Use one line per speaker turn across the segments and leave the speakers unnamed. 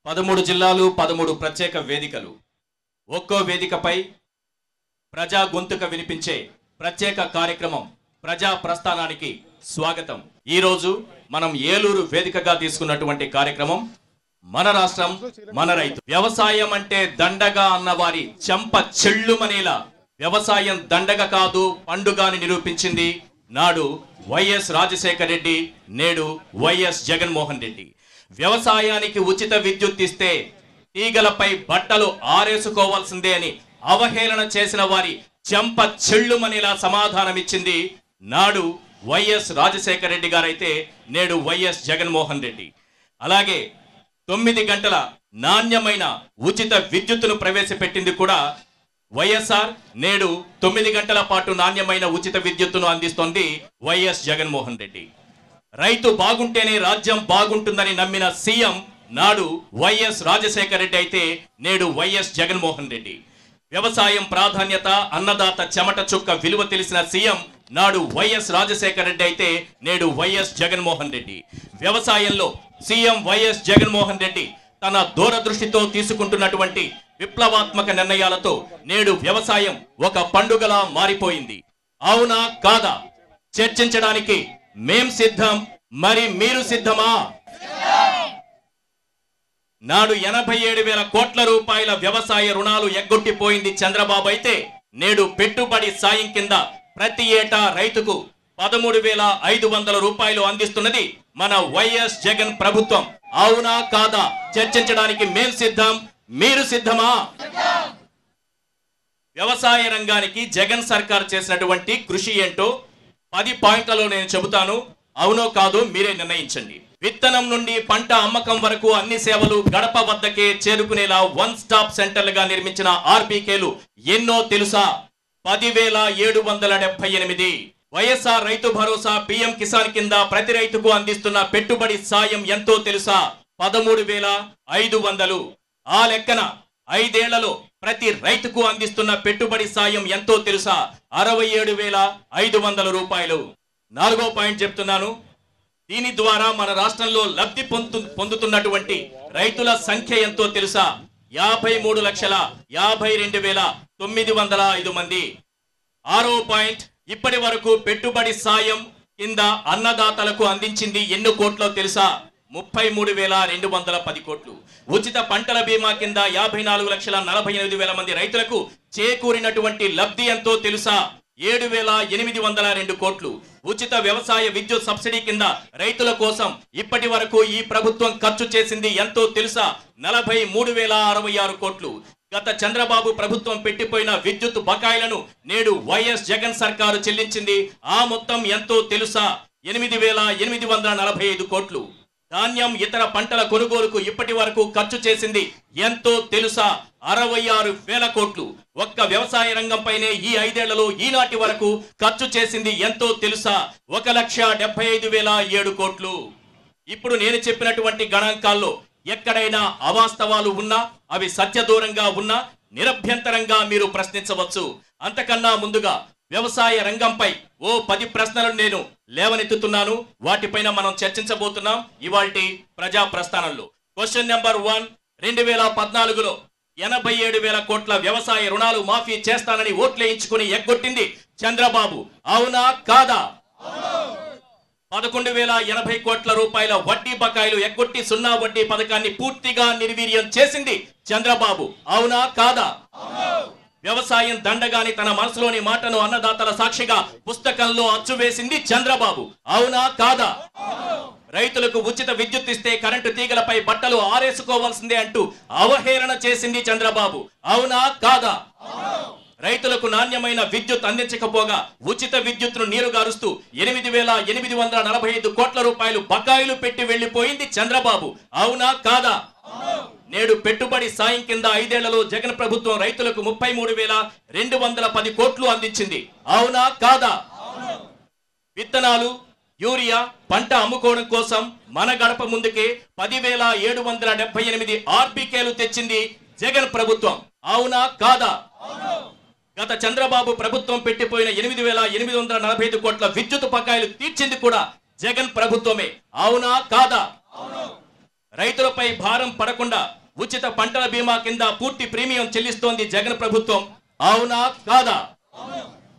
13 జిల్లాలు 13 ప్రత్యేక వేదికలు ఒక్కో వేదికపై ప్రజా గొంతుక వినిపించే ప్రత్యేక కార్యక్రమం ప్రజా ప్రస్థానానికి స్వాగతం. ఈ రోజు మనం ఏలూరు వేదికగా తీసుకున్నటువంటి కార్యక్రమం మన రాష్ట్రం మన రైతు. వ్యవసాయం అంటే దండగా అన్నవారి చెంప చెళ్ళుమనేలా వ్యవసాయం దండగ కాదు పండుగని నిరూపించింది నాడు వైఎస్ రాజశేఖర రెడ్డి, నేడు వైఎస్ జగన్మోహన్ రెడ్డి. వ్యవసాయానికి ఉచిత విద్యుత్ ఇస్తే తీగలపై బట్టలు ఆరేసుకోవాల్సిందే అని అవహేళన చేసిన వారి చెంప చెళ్ళుమనేలా సమాధానం ఇచ్చింది నాడు వైఎస్ రాజశేఖర రెడ్డి గారైతే నేడు వైఎస్ జగన్మోహన్ రెడ్డి. అలాగే 9 గంటల నాణ్యమైన ఉచిత విద్యుత్తును ప్రవేశపెట్టింది కూడా వైఎస్ఆర్. నేడు 9 గంటల పాటు నాణ్యమైన ఉచిత విద్యుత్తును అందిస్తోంది వైఎస్ జగన్మోహన్ రెడ్డి. రైతు బాగుంటేనే రాజ్యం బాగుంటుందని నమ్మిన సీఎం నాడు వైఎస్ రాజశేఖర రెడ్డి అయితే నేడు వైఎస్ జగన్మోహన్ రెడ్డి. వ్యవసాయం ప్రాధాన్యత, అన్నదాత చెమట చుక్క విలువ తెలిసిన సీఎం నాడు వైఎస్ రాజశేఖర రెడ్డి అయితే నేడు వైఎస్ జగన్మోహన్ రెడ్డి. వ్యవసాయంలో సీఎం వైఎస్ జగన్మోహన్ రెడ్డి తన దూరదృష్టితో తీసుకుంటున్నటువంటి విప్లవాత్మక నిర్ణయాలతో నేడు వ్యవసాయం ఒక పండుగలా మారిపోయింది. అవునా కాదా చర్చించడానికి మేం సిద్ధం, మరి మీరు సిద్ధమా? నాడు 87,000 కోట్ల రూపాయల వ్యవసాయ రుణాలు ఎగ్గొట్టిపోయింది చంద్రబాబు అయితే నేడు పెట్టుబడి సాయం కింద ప్రతి ఏటా రైతుకు 13,500 రూపాయలు అందిస్తున్నది మన వైఎస్ జగన్ ప్రభుత్వం. అవునా కాదా చర్చించడానికి మేం సిద్ధం, మీరు సిద్ధమా? వ్యవసాయ రంగానికి జగన్ సర్కార్ చేసినటువంటి కృషి ఏంటో 10 పాయింట్లలో నేను చెబుతాను. అవునో కాదో మీరే నిర్ణయించండి. విత్తనం నుండి పంట అమ్మకం వరకు అన్ని సేవలు గడప వద్దకే చేరుకునేలా 1 స్టాప్ సెంటర్లుగా నిర్మించిన ఆర్బీకేలు ఎన్నో తెలుసా? 10,778. వైఎస్ఆర్ రైతు భరోసా, పీఎం కిసాన్ కింద ప్రతి రైతుకు అందిస్తున్న పెట్టుబడి సాయం ఎంతో తెలుసా? 13,500. ఆ లెక్కన 5 ఏళ్లలో ప్రతి రైతుకు అందిస్తున్న పెట్టుబడి సాయం ఎంతో తెలుసా? 67,500 రూపాయలు. 4వ పాయింట్ చెప్తున్నాను. దీని ద్వారా మన రాష్ట్రంలో లబ్ధి పొందుతున్నటువంటి రైతుల సంఖ్య ఎంతో తెలుసా? 53,52,905 మంది. 6వ పాయింట్, ఇప్పటి వరకు పెట్టుబడి సాయం కింద అన్నదాతలకు అందించింది ఎన్ని కోట్లో తెలుసా? 33,210 కోట్లు. ఉచిత పంటల బీమా కింద 54,48,000 మంది రైతులకు చేకూరినటువంటి లబ్ధి ఎంతో తెలుసా? 7,802 కోట్లు. ఉచిత వ్యవసాయ విద్యుత్ సబ్సిడీ కింద రైతుల కోసం ఇప్పటి వరకు ఈ ప్రభుత్వం ఖర్చు చేసింది ఎంతో తెలుసా? 43,066 కోట్లు. గత చంద్రబాబు ప్రభుత్వం పెట్టిపోయిన విద్యుత్ బకాయిలను నేడు వైఎస్ జగన్ సర్కారు చెల్లించింది. ఆ మొత్తం ఎంతో తెలుసా? 8,845 కోట్లు. ధాన్యం, ఇతర పంటల కొనుగోలుకు ఇప్పటి వరకు ఖర్చు చేసింది ఎంతో తెలుసా? 66,000 కోట్లు. ఒక్క వ్యవసాయ రంగంపైనే ఈ 5 ఏళ్లలో ఈనాటి వరకు ఖర్చు చేసింది ఎంతో తెలుసా? 1,75,007 కోట్లు. ఇప్పుడు నేను చెప్పినటువంటి గణాంకాల్లో ఎక్కడైనా అవాస్తవాలు ఉన్నా, అవి సత్యదూరంగా ఉన్నా నిరభ్యంతరంగా మీరు ప్రశ్నించవచ్చు. అంతకన్నా ముందుగా వ్యవసాయ రంగంపై ఓ 10 ప్రశ్నలను నేను లేవనెత్తుతున్నాను. వాటిపైన మనం చర్చించబోతున్నాం ఇవాల్టి ప్రజా ప్రస్థానంలో. క్వశ్చన్ నెంబర్ 1, 2014లో 87,000 కోట్ల వ్యవసాయ రుణాలు మాఫీ చేస్తానని ఓట్లేయించుకుని ఎగ్గొట్టింది చంద్రబాబు. అవునా కాదా? 11,080 కోట్ల రూపాయల వడ్డీ బకాయిలు ఎగ్గొట్టి 0 వడ్డీ పథకాన్ని పూర్తిగా నిర్వీర్యం చేసింది చంద్రబాబు. అవునా కాదా? వ్యవసాయం దండగాని తన మనసులోని మాటను అన్నదాతల సాక్షిగా పుస్తకంలో అచ్చువేసింది చంద్రబాబు. అవునా కాదా? రైతులకు ఉచిత విద్యుత్ ఇస్తే కరెంటు తీగలపై బట్టలు ఆరేసుకోవాల్సిందే అంటూ అవహేళన చేసింది చంద్రబాబు. అవునా కాదా? రైతులకు నాణ్యమైన విద్యుత్ అందించకపోగా ఉచిత విద్యుత్ను నీరుగారుస్తూ 8,845 కోట్ల రూపాయలు బకాయిలు పెట్టి వెళ్లిపోయింది చంద్రబాబు. అవునా కాదా? నేడు పెట్టుబడి సాయం కింద 5 ఏళ్లలో జగన్ ప్రభుత్వం రైతులకు 33,210 కోట్లు అందించింది. అవునా కాదా? విత్తనాలు, యూరియా, పంట అమ్ముకోవడం కోసం మన గడప ముందుకే 10,778 ఆర్బీకేలు తెచ్చింది జగన్ ప్రభుత్వం. అవునా కాదా? గత చంద్రబాబు ప్రభుత్వం పెట్టిపోయిన 8,845 కోట్ల విద్యుత్ బకాయిలు తీర్చింది కూడా జగన్ ప్రభుత్వమే. అవునా కాదా? రైతులపై భారం పడకుండా ఉచిత పంటల బీమా కింద పూర్తి ప్రీమియం చెల్లిస్తోంది జగన్ ప్రభుత్వం. అవునా కాదా?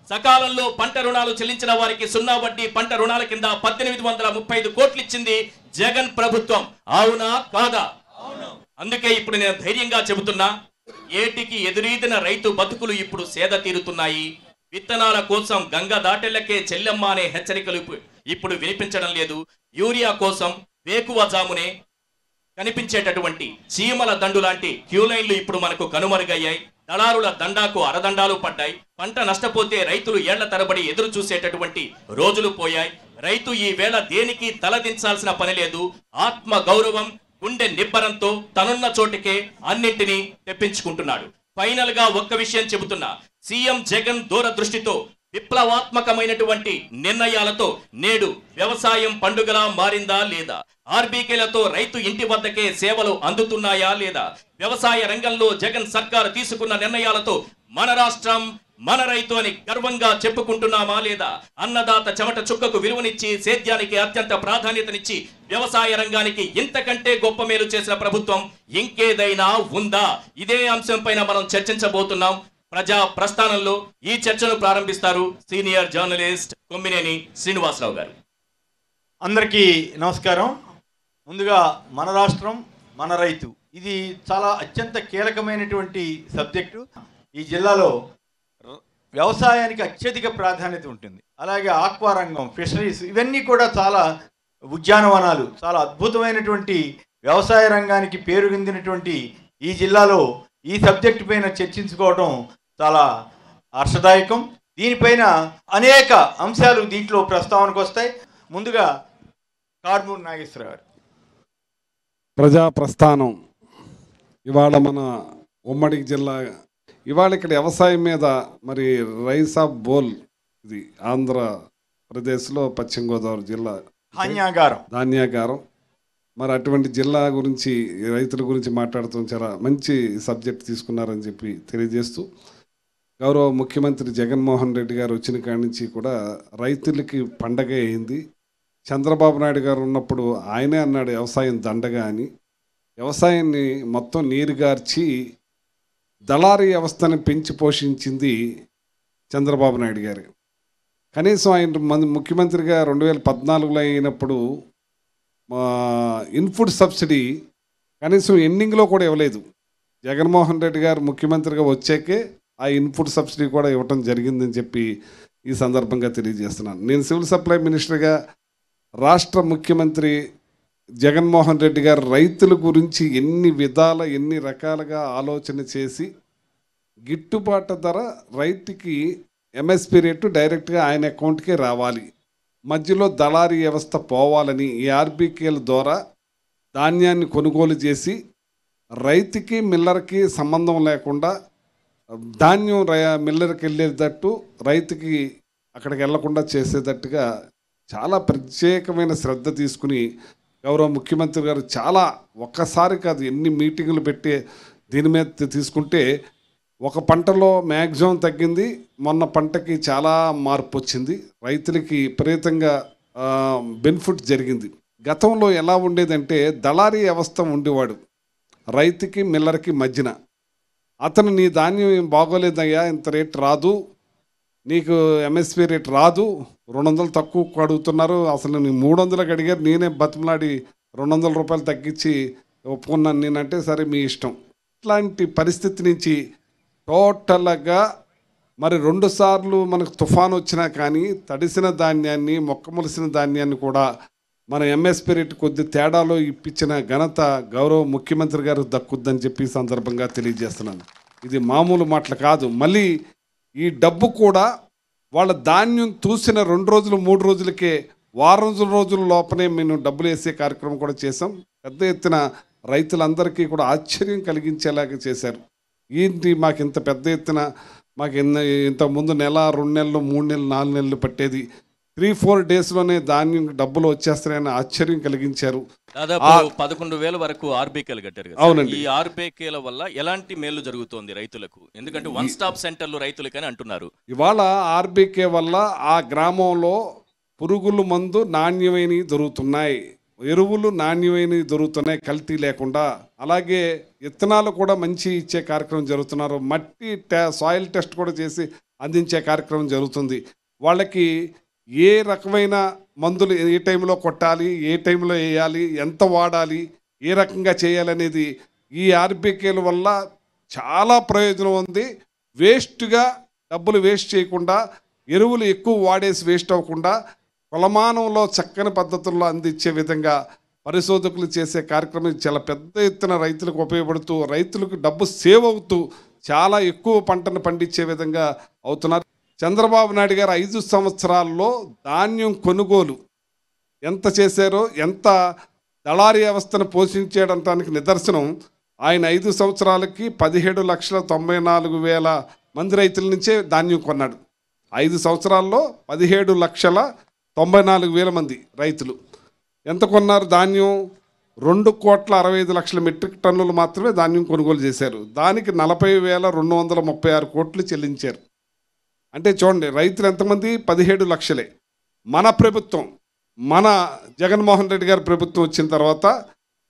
సకాలంలో పంట రుణాలు చెల్లించిన వారికి 0 వడ్డీ పంట రుణాల కింద 1835 కోట్లు ఇచ్చింది జగన్ ప్రభుత్వం. అవునా కాదా? అందుకే ఇప్పుడు నేను ధైర్యంగా చెబుతున్నా, ఏటికి ఎదురీదిన రైతు బతుకులు ఇప్పుడు సేద తీరుతున్నాయి. విత్తనాల కోసం గంగ దాటెళ్లకే చెల్లెమ్మ అనే హెచ్చరికలు ఇప్పుడు వినిపించడం లేదు. యూరియా కోసం వేకువజామునే కనిపించేటటువంటి చీమల దండు లాంటి క్యూ లైన్లు ఇప్పుడు మనకు కనుమరుగయ్యాయి. దళారుల దండాకు అరదండాలు పడ్డాయి. పంట నష్టపోతే రైతులు ఏళ్ల తరబడి ఎదురు చూసేటటువంటి రోజులు పోయాయి. రైతు ఈ వేళ దేనికి తలదించాల్సిన పని లేదు. ఆత్మ గౌరవం, గుండె నిబ్బరంతో తనున్న చోటికే అన్నింటినీ తెప్పించుకుంటున్నాడు. ఫైనల్ గా ఒక్క విషయం చెబుతున్నా, సీఎం జగన్ దూరదృష్టితో విప్లవాత్మకమైనటువంటి నిర్ణయాలతో నేడు వ్యవసాయం పండుగలా మారిందా లేదా? ఆర్బీకేలతో రైతు ఇంటి వద్దకే సేవలు అందుతున్నాయా లేదా? వ్యవసాయ రంగంలో జగన్ సర్కారు తీసుకున్న నిర్ణయాలతో మన రాష్ట్రం మన రైతు అని గర్వంగా చెప్పుకుంటున్నామా లేదా? అన్నదాత చెమట చుక్కకు విలువనిచ్చి సేద్యానికి అత్యంత ప్రాధాన్యతనిచ్చి వ్యవసాయ రంగానికి ఇంతకంటే గొప్ప మేలు చేసిన ప్రభుత్వం ఇంకేదైనా ఉందా? ఇదే అంశం పైన మనం చర్చించబోతున్నాం. ప్రజా ప్రస్థానంలో ఈ చర్చను ప్రారంభిస్తారు సీనియర్ జర్నలిస్ట్ కొమ్మినేని శ్రీనివాసరావు గారు.
అందరికీ నమస్కారం. ముందుగా మన రాష్ట్రం మన రైతు, ఇది చాలా అత్యంత కీలకమైనటువంటి సబ్జెక్టు. ఈ జిల్లాలో వ్యవసాయానికి అత్యధిక ప్రాధాన్యత ఉంటుంది. అలాగే ఆక్వా రంగం, ఫిషరీస్, ఇవన్నీ కూడా చాలా ఉద్యానవనాలు, చాలా అద్భుతమైనటువంటి వ్యవసాయ రంగానికి పేరుగొందినటువంటి ఈ జిల్లాలో ఈ సబ్జెక్టు పైన చర్చించుకోవడం చాలా హర్షదాయకం. దీనిపైన అనేక అంశాలు దీంట్లో ప్రస్తావనకు వస్తాయి. ముందుగా కారుమూరి నాగేశ్వరరావు గారు.
ప్రజా ప్రస్థానం ఇవాళ మన ఉమ్మడి జిల్లా, ఇవాళ ఇక్కడ వ్యవసాయం మీద మరి రైస్ ఆఫ్ బోల్, ఇది ఆంధ్రప్రదేశ్లో పశ్చిమ గోదావరి జిల్లా ధాన్యాగారం. మరి అటువంటి జిల్లా గురించి, రైతుల గురించి మాట్లాడుతూ చాలా మంచి సబ్జెక్ట్ తీసుకున్నారని చెప్పి తెలియజేస్తూ, గౌరవ ముఖ్యమంత్రి జగన్మోహన్ రెడ్డి గారు వచ్చిన కాడి నుంచి కూడా రైతులకి పండగ అయింది. చంద్రబాబు నాయుడు గారు ఉన్నప్పుడు ఆయనే అన్నాడు వ్యవసాయం దండగా అని. వ్యవసాయాన్ని మొత్తం నీరుగార్చి దళారీ వ్యవస్థను పెంచి పోషించింది చంద్రబాబు నాయుడు గారు. కనీసం ఆయన ముఖ్యమంత్రిగా 2014లో అయినప్పుడు ఇన్పుట్ సబ్సిడీ కనీసం ఎండింగ్లో కూడా ఇవ్వలేదు. జగన్మోహన్ రెడ్డి గారు ముఖ్యమంత్రిగా వచ్చాకే ఆ ఇన్పుట్ సబ్సిడీ కూడా ఇవ్వటం జరిగిందని చెప్పి ఈ సందర్భంగా తెలియజేస్తున్నాను. నేను సివిల్ సప్లై మినిస్టర్గా రాష్ట్ర ముఖ్యమంత్రి జగన్మోహన్ రెడ్డి గారు రైతుల గురించి ఎన్ని రకాలుగా ఆలోచన చేసి గిట్టుబాటు ధర రైతుకి ఎంఎస్పి రేటు డైరెక్ట్గా ఆయన అకౌంట్కే రావాలి, మధ్యలో దళారీ వ్యవస్థ పోవాలని ఈ ఆర్బీకేల ద్వారా ధాన్యాన్ని కొనుగోలు చేసి రైతుకి మిల్లర్కి సంబంధం లేకుండా ధాన్యం మిల్లర్కి వెళ్ళేటట్టు, రైతుకి అక్కడికి వెళ్లకుండా చేసేటట్టుగా చాలా ప్రత్యేకమైన శ్రద్ధ తీసుకుని గౌరవ ముఖ్యమంత్రి గారు చాలా ఒక్కసారి కాదు ఎన్ని మీటింగులు పెట్టి దీని మీద తీసుకుంటే ఒక పంటలో మ్యాక్సిమం తగ్గింది, మొన్న పంటకి చాలా మార్పు వచ్చింది, రైతులకి విపరీతంగా బెనిఫిట్ జరిగింది. గతంలో ఎలా ఉండేదంటే దళారీ వ్యవస్థ ఉండేవాడు రైతుకి మిల్లర్కి మధ్యన. అతను నీ ధాన్యం ఏం బాగోలేదయ్యా, ఇంత రేట్ రాదు, నీకు ఎంఎస్పి రేట్ రాదు, 200 తక్కువ అడుగుతున్నారు, అసలు నీ 300కి అడిగారు, నేనే బతిమలాడి 200 రూపాయలు తగ్గించి ఒప్పుకున్నాను నేనంటే సరే మీ ఇష్టం. ఇట్లాంటి పరిస్థితి నుంచి టోటల్గా మరి 2 సార్లు మనకు తుఫాను వచ్చినా కానీ తడిసిన ధాన్యాన్ని, మొక్కమొలిసిన ధాన్యాన్ని కూడా మన ఎంఎస్పి రేటు కొద్ది తేడాలో ఇప్పించిన ఘనత గౌరవ ముఖ్యమంత్రి గారు దక్కుద్దని చెప్పి సందర్భంగా తెలియజేస్తున్నాను. ఇది మామూలు మాటలు కాదు. మళ్ళీ ఈ డబ్బు కూడా వాళ్ళ ధాన్యం చూసిన 2 రోజులు 3 రోజులకే, వారం రోజుల లోపలే మేము డబ్బులు వేసే కార్యక్రమం కూడా చేసాం. పెద్ద ఎత్తున రైతులందరికీ కూడా ఆశ్చర్యం కలిగించేలాగా చేశారు. ఏంటి మాకు ఇంత పెద్ద ఎత్తున, మాకు ఇంతకుముందు నెల 2 నెలలు 3 నెలలు 4 నెలలు పట్టేది, 3-4 డేస్లోనే ధాన్యం డబ్బులు వచ్చేస్తాయని ఆశ్చర్యం కలిగించారు.
దాదాపు 11,000 వరకు ఆర్బీకేలు కట్టారు కదా. అవునండి. ఈ ఆర్బీకేల వల్ల ఎలాంటి మేలు జరుగుతోంది రైతులకు? ఎందుకంటే వన్ స్టాప్ సెంటర్లు రైతులకని అంటున్నారు.
ఇవాళ ఆర్బీకే వల్ల ఆ గ్రామంలో పురుగుల మందు నాణ్యమైనవి దొరుకుతున్నాయి. ఎరువులు నాణ్యమైనవి దొరుకుతున్నాయి కల్తీ లేకుండా. అలాగే విత్తనాలు కూడా మంచి ఇచ్చే కార్యక్రమం జరుగుతున్నారు. మట్టి సాయిల్ టెస్ట్ కూడా చేసి అందించే కార్యక్రమం జరుగుతుంది. వాళ్ళకి ఏ రకమైన మందులు ఏ టైంలో కొట్టాలి, ఏ టైంలో వేయాలి, ఎంత వాడాలి, ఏ రకంగా చేయాలనేది ఈ ఆర్బీకేల వల్ల చాలా ప్రయోజనం ఉంది. వేస్ట్గా డబ్బులు వేస్ట్ చేయకుండా, ఎరువులు ఎక్కువ వాడేసి వేస్ట్ అవ్వకుండా కొలమానంలో చక్కని పద్ధతుల్లో అందించే విధంగా పరిశోధకులు చేసే కార్యక్రమం చాలా పెద్ద ఎత్తున రైతులకు ఉపయోగపడుతూ, రైతులకు డబ్బు సేవ్ అవుతూ చాలా ఎక్కువ పంటను పండించే విధంగా అవుతున్నారు. చంద్రబాబు నాయుడు గారు 5 సంవత్సరాల్లో ధాన్యం కొనుగోలు ఎంత చేశారో, ఎంత దళారీ వ్యవస్థను పోషించేయడానికి నిదర్శనం ఆయన 5 సంవత్సరాలకి 17,94,000 మంది రైతుల నుంచే ధాన్యం కొన్నాడు. 5 సంవత్సరాల్లో 17,94,000 మంది రైతులు ఎంత కొన్నారు ధాన్యం? 2,65,00,000 మెట్రిక్ టన్నులు మాత్రమే ధాన్యం కొనుగోలు చేశారు. దానికి 40,236 కోట్లు చెల్లించారు. అంటే చూడండి, రైతులు ఎంతమంది? 17 లక్షలే. మన ప్రభుత్వం, మన జగన్మోహన్ రెడ్డి గారి ప్రభుత్వం వచ్చిన తర్వాత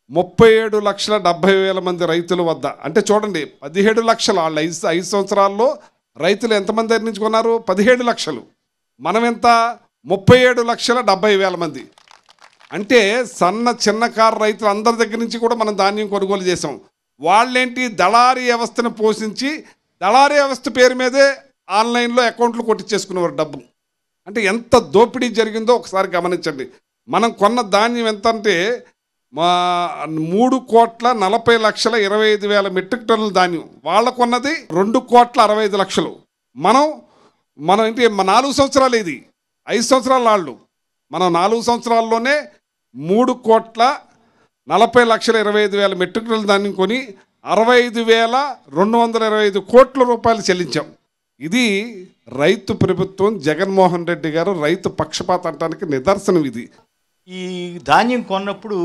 37,70,000 మంది రైతుల వద్ద, అంటే చూడండి 17 లక్షలు వాళ్ళు 5 సంవత్సరాల్లో రైతులు ఎంతమంది దగ్గర నుంచి కొన్నారు? 17 లక్షలు. మనం ఎంత? 37,70,000 మంది. అంటే సన్న చిన్నకారు రైతులు అందరి దగ్గర నుంచి కూడా మనం ధాన్యం కొనుగోలు చేసాం. వాళ్ళేంటి, దళారీ వ్యవస్థను పోషించి దళారీ వ్యవస్థ పేరు మీదే ఆన్లైన్లో అకౌంట్లు కొట్టించేసుకునేవారు డబ్బు. అంటే ఎంత దోపిడీ జరిగిందో ఒకసారి గమనించండి. మనం కొన్న ధాన్యం ఎంత అంటే 3,40,25,000 మెట్రిక్ టన్నుల ధాన్యం. వాళ్ళ కొన్నది 2,65,00,000. మనం ఏంటి 4 సంవత్సరాలు, ఇది 5 సంవత్సరాలు వాళ్ళు. మనం 4 సంవత్సరాల్లోనే 3,40,25,000 మెట్రిక్ టన్నుల ధాన్యం కొని 65,225 కోట్ల రూపాయలు చెల్లించాం. ఇది రైతు ప్రభుత్వం, జగన్మోహన్ రెడ్డి గారు రైతు పక్షపాతానికి నిదర్శనం ఇది.
ఈ ధాన్యం కొన్నప్పుడు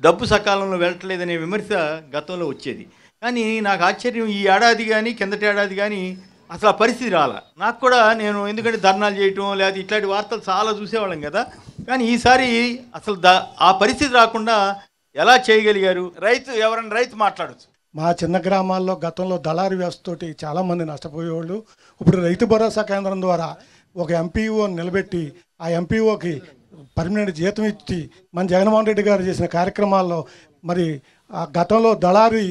డబ్బు సకాలంలో వెళ్ళట్లేదనే విమర్శ గతంలో వచ్చేది. కానీ నాకు ఆశ్చర్యం, ఈ ఏడాది కానీ కిందటి ఏడాది కానీ అసలు ఆ పరిస్థితి రాలా. నాకు కూడా, నేను ఎందుకంటే ధర్నాలు చేయటం లేదా ఇట్లాంటి వార్తలు చాలా చూసేవాళ్ళం కదా. కానీ ఈసారి అసలు ఆ పరిస్థితి రాకుండా ఎలా చేయగలిగారు? ఎవరైనా రైతు మాట్లాడచ్చు.
మా చిన్న గ్రామాల్లో గతంలో దళారీ వ్యవస్థతోటి చాలామంది నష్టపోయేవాళ్ళు. ఇప్పుడు రైతు భరోసా కేంద్రం ద్వారా ఒక ఎంపీఓని నిలబెట్టి ఆ ఎంపీఓకి పర్మనెంట్ జీతం ఇచ్చి మన జగన్మోహన్ రెడ్డి గారు చేసిన కార్యక్రమాల్లో మరి ఆ గతంలో దళారీ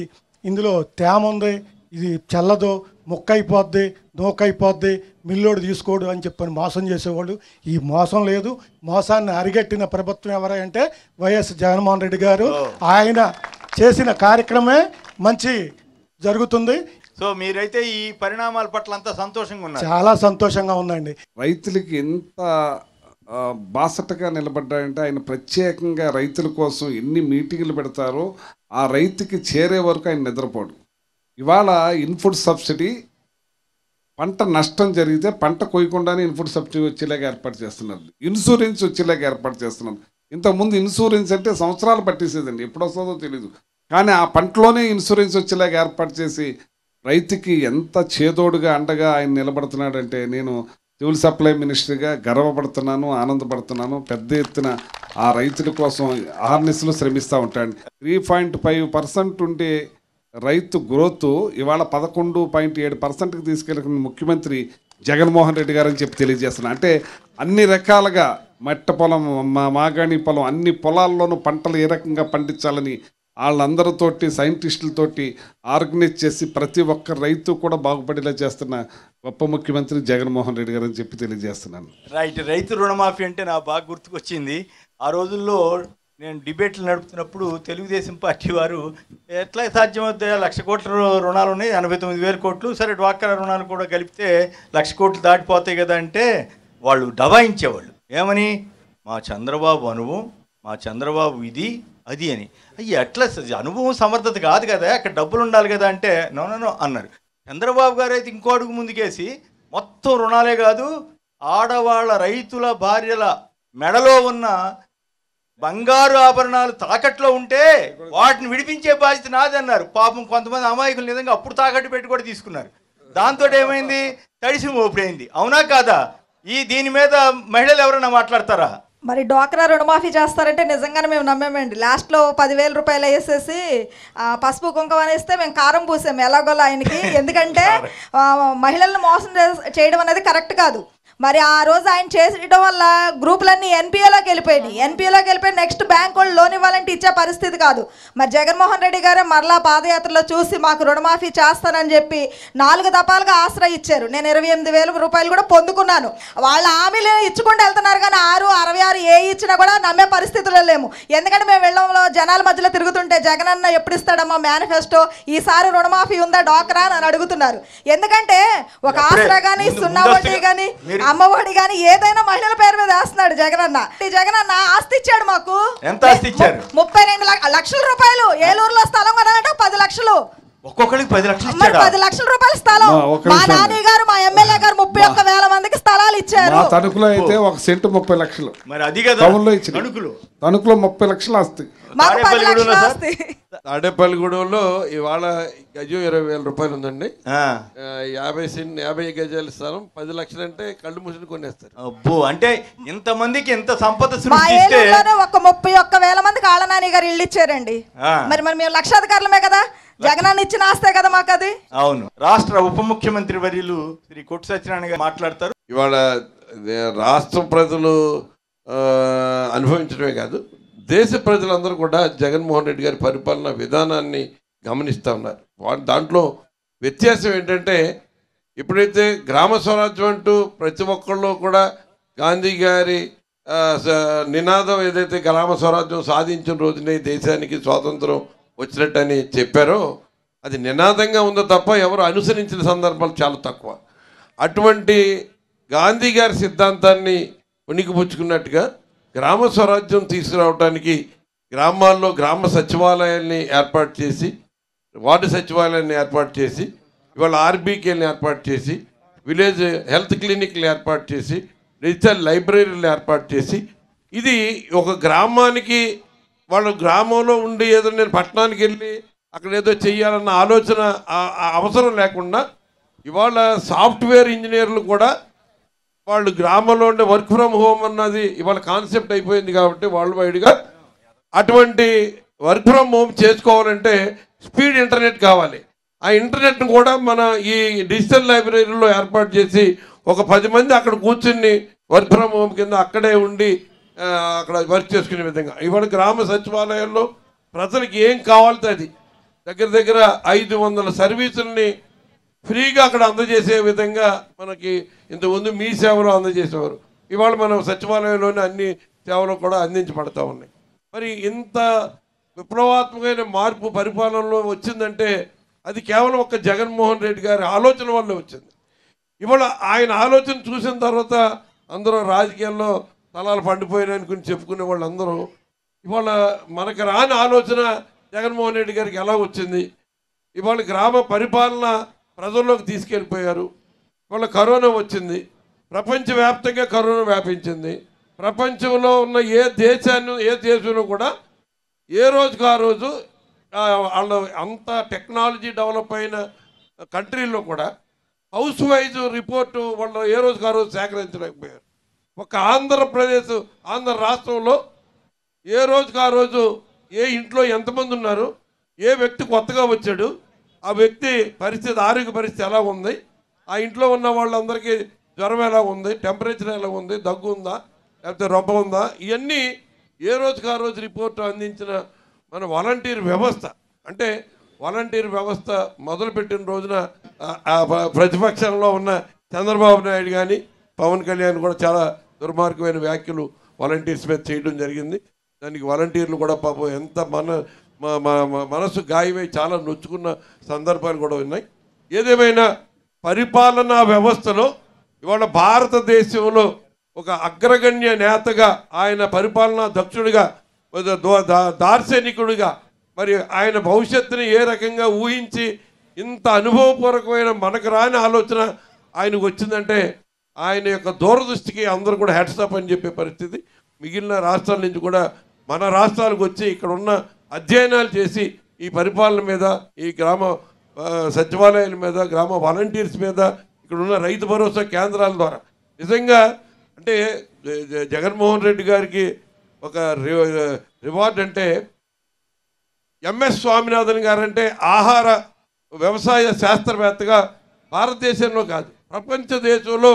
ఇందులో తేమ ఉంది, ఇది చల్లదు, ముక్కైపోద్ది, నూకైపోద్ది, మిల్లోడు తీసుకోడు అని చెప్పని మోసం చేసేవాళ్ళు. ఈ మోసం లేదు. మోసాన్ని అరిగట్టిన ప్రభుత్వం ఎవరంటే వైఎస్ జగన్మోహన్ రెడ్డి గారు. ఆయన చేసిన కార్యక్రమే మంచి జరుగుతుంది.
సో మీరైతే ఈ పరిణామాల పట్ల అంతా సంతోషంగా ఉన్నారు?
చాలా సంతోషంగా ఉందండి.
రైతులకి ఎంత బాసటగా నిలబడ్డాయంటే, ఆయన ప్రత్యేకంగా రైతుల కోసం ఎన్ని మీటింగులు పెడతారో ఆ రైతుకి చేరే వరకు ఆయన నిద్రపోడు. ఇవాళ ఇన్పుట్ సబ్సిడీ, పంట నష్టం జరిగితే పంట కొయ్యకుండానే ఇన్పుట్ సబ్సిడీ వచ్చేలాగా ఏర్పాటు చేస్తున్నారు. ఇన్సూరెన్స్ వచ్చేలాగా ఏర్పాటు చేస్తున్నారు. ఇంతకుముందు ఇన్సూరెన్స్ అంటే సంవత్సరాలు పట్టేసేదండి, ఎప్పుడు వస్తుందో తెలీదు. కానీ ఆ పంటలోనే ఇన్సూరెన్స్ వచ్చేలాగా ఏర్పాటు చేసి రైతుకి ఎంత చేదోడుగా అండగా ఆయన నిలబడుతున్నాడంటే, నేను సివిల్ సప్లై మినిస్టర్గా గర్వపడుతున్నాను, ఆనందపడుతున్నాను. పెద్ద ఎత్తున ఆ రైతుల కోసం ఆర్నిస్లో శ్రమిస్తూ ఉంటాడు. 3.5% ఉండే రైతు గ్రోత్ ఇవాళ 11.7%కి తీసుకెళ్ళిన ముఖ్యమంత్రి జగన్మోహన్ రెడ్డి గారు అని చెప్పి తెలియజేస్తున్నా. అంటే అన్ని రకాలుగా మెట్ట పొలం, మాగాణి పొలం, అన్ని పొలాల్లోనూ పంటలు ఏ రకంగా పండించాలని వాళ్ళందరితోటి సైంటిస్టులతోటి ఆర్గనైజ్ చేసి ప్రతి ఒక్క రైతు కూడా బాగుపడేలా చేస్తున్న గొప్ప ముఖ్యమంత్రి జగన్మోహన్ రెడ్డి గారు అని చెప్పి తెలియజేస్తున్నాను.
రైతు రుణమాఫీ అంటే నాకు బాగా గుర్తుకొచ్చింది. ఆ రోజుల్లో నేను డిబేట్లు నడుపుతున్నప్పుడు తెలుగుదేశం పార్టీ వారు ఎట్లా సాధ్యమవుతాయి, 1,00,000 కోట్ల రుణాలు ఉన్నాయి, 89,000 కోట్లు, సరే డ్వాక్రా రుణాలు కూడా కలిపితే 1,00,000 కోట్లు దాటిపోతాయి కదా అంటే వాళ్ళు దబాయించేవాళ్ళు. ఏమని? మా చంద్రబాబు అనుభవం, మా చంద్రబాబు ఇది అది అని. అయ్యి అట్లా అనుభవం సమర్థత కాదు కదా, అక్కడ డబ్బులు ఉండాలి కదా అంటే నో అన్నారు. చంద్రబాబు గారు అయితే ఇంకో అడుగు ముందుకేసి మొత్తం రుణాలే కాదు, ఆడవాళ్ళ రైతుల భార్యల మెడలో ఉన్న బంగారు ఆభరణాలు తాకట్లో ఉంటే వాటిని విడిపించే బాధ్యత నాది అన్నారు. పాపం కొంతమంది అమాయకులు నిజంగా అప్పుడు తాకట్టు పెట్టి కూడా తీసుకున్నారు. దాంతో ఏమైంది? తడిసి మోపుడైంది. అవునా కాదా? దీని మీద మహిళలు ఎవరైనా మాట్లాడతారా?
మరి డ్వాక్రా రుణమాఫీ చేస్తారంటే నిజంగానే మేము నమ్మేమండి. లాస్ట్లో 10,000 రూపాయలు వేసేసి పసుపు కుంకుమ అనేస్తే మేము కారం పూసాము ఎలాగోలా ఆయనకి. ఎందుకంటే మహిళలను మోసం చేయడం అనేది కరెక్ట్ కాదు. మరి ఆ రోజు ఆయన చేయడం వల్ల గ్రూపులన్నీ ఎన్పిఓలోకి వెళ్ళిపోయి నెక్స్ట్ బ్యాంక్ వాళ్ళు లోన్ ఇవ్వాలంటే ఇచ్చే పరిస్థితి కాదు. మరి జగన్మోహన్ రెడ్డి గారే మరలా పాదయాత్రలో చూసి మాకు రుణమాఫీ చేస్తానని చెప్పి 4 దఫాలుగా ఆసరా ఇచ్చారు. నేను 28,000 రూపాయలు కూడా పొందుకున్నాను. వాళ్ళ హామీలు ఇచ్చుకుంటూ వెళ్తున్నారు కానీ 66 ఏ ఇచ్చినా కూడా నమ్మే పరిస్థితుల్లో లేము. ఎందుకంటే మేము వెళ్ళంలో జనాల మధ్యలో తిరుగుతుంటే జగన్ అన్న ఎప్పుడు ఇస్తాడమ్మా మేనిఫెస్టో, ఈసారి రుణమాఫీ ఉందా డ్వాక్రా అని అడుగుతున్నారు. ఎందుకంటే ఒక ఆసరా కానీ 0 వడ్డీ కానీ అమ్మఒడి కానీ ఏదైనా మహిళల పేరు మీద వేస్తున్నాడు జగనన్న. జగనన్న ఆస్తి ఇచ్చాడు మాకు.
ఎంత ఆస్తి ఇచ్చారు?
32 లక్షల రూపాయలు. ఏలూరులో స్థలం కొనాలంటే 10 లక్షలు.
ఒక్కొక్కరికి 10 లక్షలు ఇచ్చాడు.
10 లక్షల రూపాయల స్థలం. మా నాని గారు మా ఎమ్మెల్యే గారు 31,000 మందికి స్థలాలు ఇచ్చారు.
తణుకులో అయితే 1 సెంటు 30 లక్షలు.
మరి అది కదా
టౌన్లో ఇచ్చిన తణుకులో 30 లక్షలు ఆస్తి.
మాకు 10 లక్షలు ఆస్తి.
తాడేపల్లిగూడెంలో ఇవాళ గజం 20,000 రూపాయలు ఉందండి. 50 గజాల స్థలం 10 లక్షలు అంటే కళ్ళు మూసుని కొనేస్తారు.
అబ్బో, అంటే ఇంతమందికి ఎంత సంపద
మా ఏలూరులోనే ఒక 31,000 మందికి ఆళ్ళనాని గారు ఇల్లు ఇచ్చారండి. మరి మేము లక్షాధికారులమే కదా, జగనాన్ని ఇచ్చిన ఆస్తే కదా మాకు అది.
అవును. రాష్ట్ర ఉప ముఖ్యమంత్రి వర్యులు శ్రీ కొట్టు సత్యనారాయణ గారు మాట్లాడతారు.
ఇవాళ రాష్ట్ర ప్రజలు అనుభవించడమే కాదు, దేశ ప్రజలందరూ కూడా జగన్మోహన్ రెడ్డి గారి పరిపాలన విధానాన్ని గమనిస్తూ ఉన్నారు. దాంట్లో వ్యత్యాసం ఏంటంటే, ఎప్పుడైతే గ్రామ స్వరాజ్యం అంటూ ప్రతి ఒక్కళ్ళు కూడా గాంధీ గారి నినాదం ఏదైతే గ్రామ స్వరాజ్యం సాధించిన రోజునే దేశానికి స్వాతంత్రం వచ్చినట్టని చెప్పారో, అది నినాదంగా ఉందో తప్ప ఎవరు అనుసరించిన సందర్భాలు చాలా తక్కువ. అటువంటి గాంధీ గారి సిద్ధాంతాన్ని ఉనికిపుచ్చుకున్నట్టుగా గ్రామ స్వరాజ్యం తీసుకురావడానికి గ్రామాల్లో గ్రామ సచివాలయాల్ని ఏర్పాటు చేసి, వార్డు సచివాలయాన్ని ఏర్పాటు చేసి, ఇవాళ ఆర్బీకేని ఏర్పాటు చేసి, విలేజ్ హెల్త్ క్లినిక్లు ఏర్పాటు చేసి, డిజిటల్ లైబ్రరీలు ఏర్పాటు చేసి, ఇది ఒక గ్రామానికి వాళ్ళు గ్రామంలో ఉండి ఏదో నేను పట్టణానికి వెళ్ళి అక్కడ ఏదో చెయ్యాలన్న ఆలోచన అవసరం లేకుండా ఇవాళ సాఫ్ట్వేర్ ఇంజనీర్లు కూడా వాళ్ళు గ్రామంలో ఉండే వర్క్ ఫ్రమ్ హోమ్ అన్నది ఇవాళ కాన్సెప్ట్ అయిపోయింది. కాబట్టి వరల్డ్ వైడ్గా అటువంటి వర్క్ ఫ్రమ్ హోమ్ చేసుకోవాలంటే స్పీడ్ ఇంటర్నెట్ కావాలి. ఆ ఇంటర్నెట్ను కూడా మన ఈ డిజిటల్ లైబ్రరీలో ఏర్పాటు చేసి ఒక 10 మంది అక్కడ కూర్చుని వర్క్ ఫ్రమ్ హోమ్ కింద అక్కడే ఉండి అక్కడ వర్క్ చేసుకునే విధంగా ఇవాళ గ్రామ సచివాలయాల్లో ప్రజలకు ఏం కావాలితే అది దగ్గర 500 సర్వీసుల్ని ఫ్రీగా అక్కడ అందజేసే విధంగా మనకి ఇంతకుముందు మీ సేవలు అందజేసేవారు. ఇవాళ మనం సచివాలయంలోని అన్ని సేవలు కూడా అందించబడతా ఉన్నాయి. మరి ఇంత విప్లవాత్మకమైన మార్పు పరిపాలనలో వచ్చిందంటే అది కేవలం ఒక జగన్మోహన్ రెడ్డి గారి ఆలోచన వల్ల వచ్చింది. ఇవాళ ఆయన ఆలోచన చూసిన తర్వాత అందరూ రాజకీయాల్లో తలాలు పండిపోయినాయని గురించి చెప్పుకునే వాళ్ళందరూ ఇవాళ మనకు రాని ఆలోచన జగన్మోహన్ రెడ్డి గారికి ఎలా వచ్చింది. ఇవాళ గ్రామ పరిపాలన ప్రజల్లోకి తీసుకెళ్ళిపోయారు. ఇవాళ కరోనా వచ్చింది, ప్రపంచవ్యాప్తంగా కరోనా వ్యాపించింది. ప్రపంచంలో ఉన్న ఏ దేశంలో కూడా ఏ రోజుకు ఆ రోజు వాళ్ళ అంత టెక్నాలజీ డెవలప్ అయిన కంట్రీల్లో కూడా హౌస్ వైజ్ రిపోర్టు వాళ్ళు ఏ రోజుకు ఆ రోజు సేకరించలేకపోయారు. ఒక ఆంధ్ర రాష్ట్రంలో ఏ రోజుకు ఆ రోజు ఏ ఇంట్లో ఎంతమంది ఉన్నారు, ఏ వ్యక్తి కొత్తగా వచ్చాడు, ఆ వ్యక్తి పరిస్థితి ఆరోగ్య పరిస్థితి ఎలా ఉంది, ఆ ఇంట్లో ఉన్న వాళ్ళందరికీ జ్వరం ఎలా ఉంది, టెంపరేచర్ ఎలా ఉంది, దగ్గు ఉందా లేకపోతే రొంప ఉందా, ఇవన్నీ ఏ రోజుకు ఆ రోజు రిపోర్టు అందించిన మన వాలంటీర్ వ్యవస్థ. అంటే వాలంటీర్ వ్యవస్థ మొదలుపెట్టిన రోజున ప్రతిపక్షంలో ఉన్న చంద్రబాబు నాయుడు కానీ పవన్ కళ్యాణ్ కూడా చాలా దుర్మార్గమైన వ్యాఖ్యలు వాలంటీర్స్ మీద చేయడం జరిగింది. దానికి వాలంటీర్లు కూడా పాపం ఎంత మనసు గాయమై చాలా నొచ్చుకున్న సందర్భాలు కూడా ఉన్నాయి. ఏదేమైనా పరిపాలనా వ్యవస్థలో ఇవాళ భారతదేశంలో ఒక అగ్రగణ్య నేతగా ఆయన పరిపాలనా దక్షుడిగా దార్శనికుడిగా మరి ఆయన భవిష్యత్తుని ఏ రకంగా ఊహించి ఇంత అనుభవపూర్వకమైన మనకు రాని ఆలోచన ఆయనకు వచ్చిందంటే ఆయన యొక్క దూరదృష్టికి అందరూ కూడా హ్యాట్సాప్ అని చెప్పే పరిస్థితి. మిగిలిన రాష్ట్రాల నుంచి కూడా మన రాష్ట్రాలకు వచ్చి ఇక్కడ ఉన్న అధ్యయనాలు చేసి ఈ పరిపాలన మీద, ఈ గ్రామ సచివాలయాల మీద, గ్రామ వాలంటీర్స్ మీద, ఇక్కడ ఉన్న రైతు భరోసా కేంద్రాల ద్వారా నిజంగా అంటే జగన్మోహన్ రెడ్డి గారికి ఒక రివార్డ్ అంటే ఎంఎస్ స్వామినాథన్ గారంటే ఆహార వ్యవసాయ శాస్త్రవేత్తగా భారతదేశంలో కాదు ప్రపంచ దేశంలో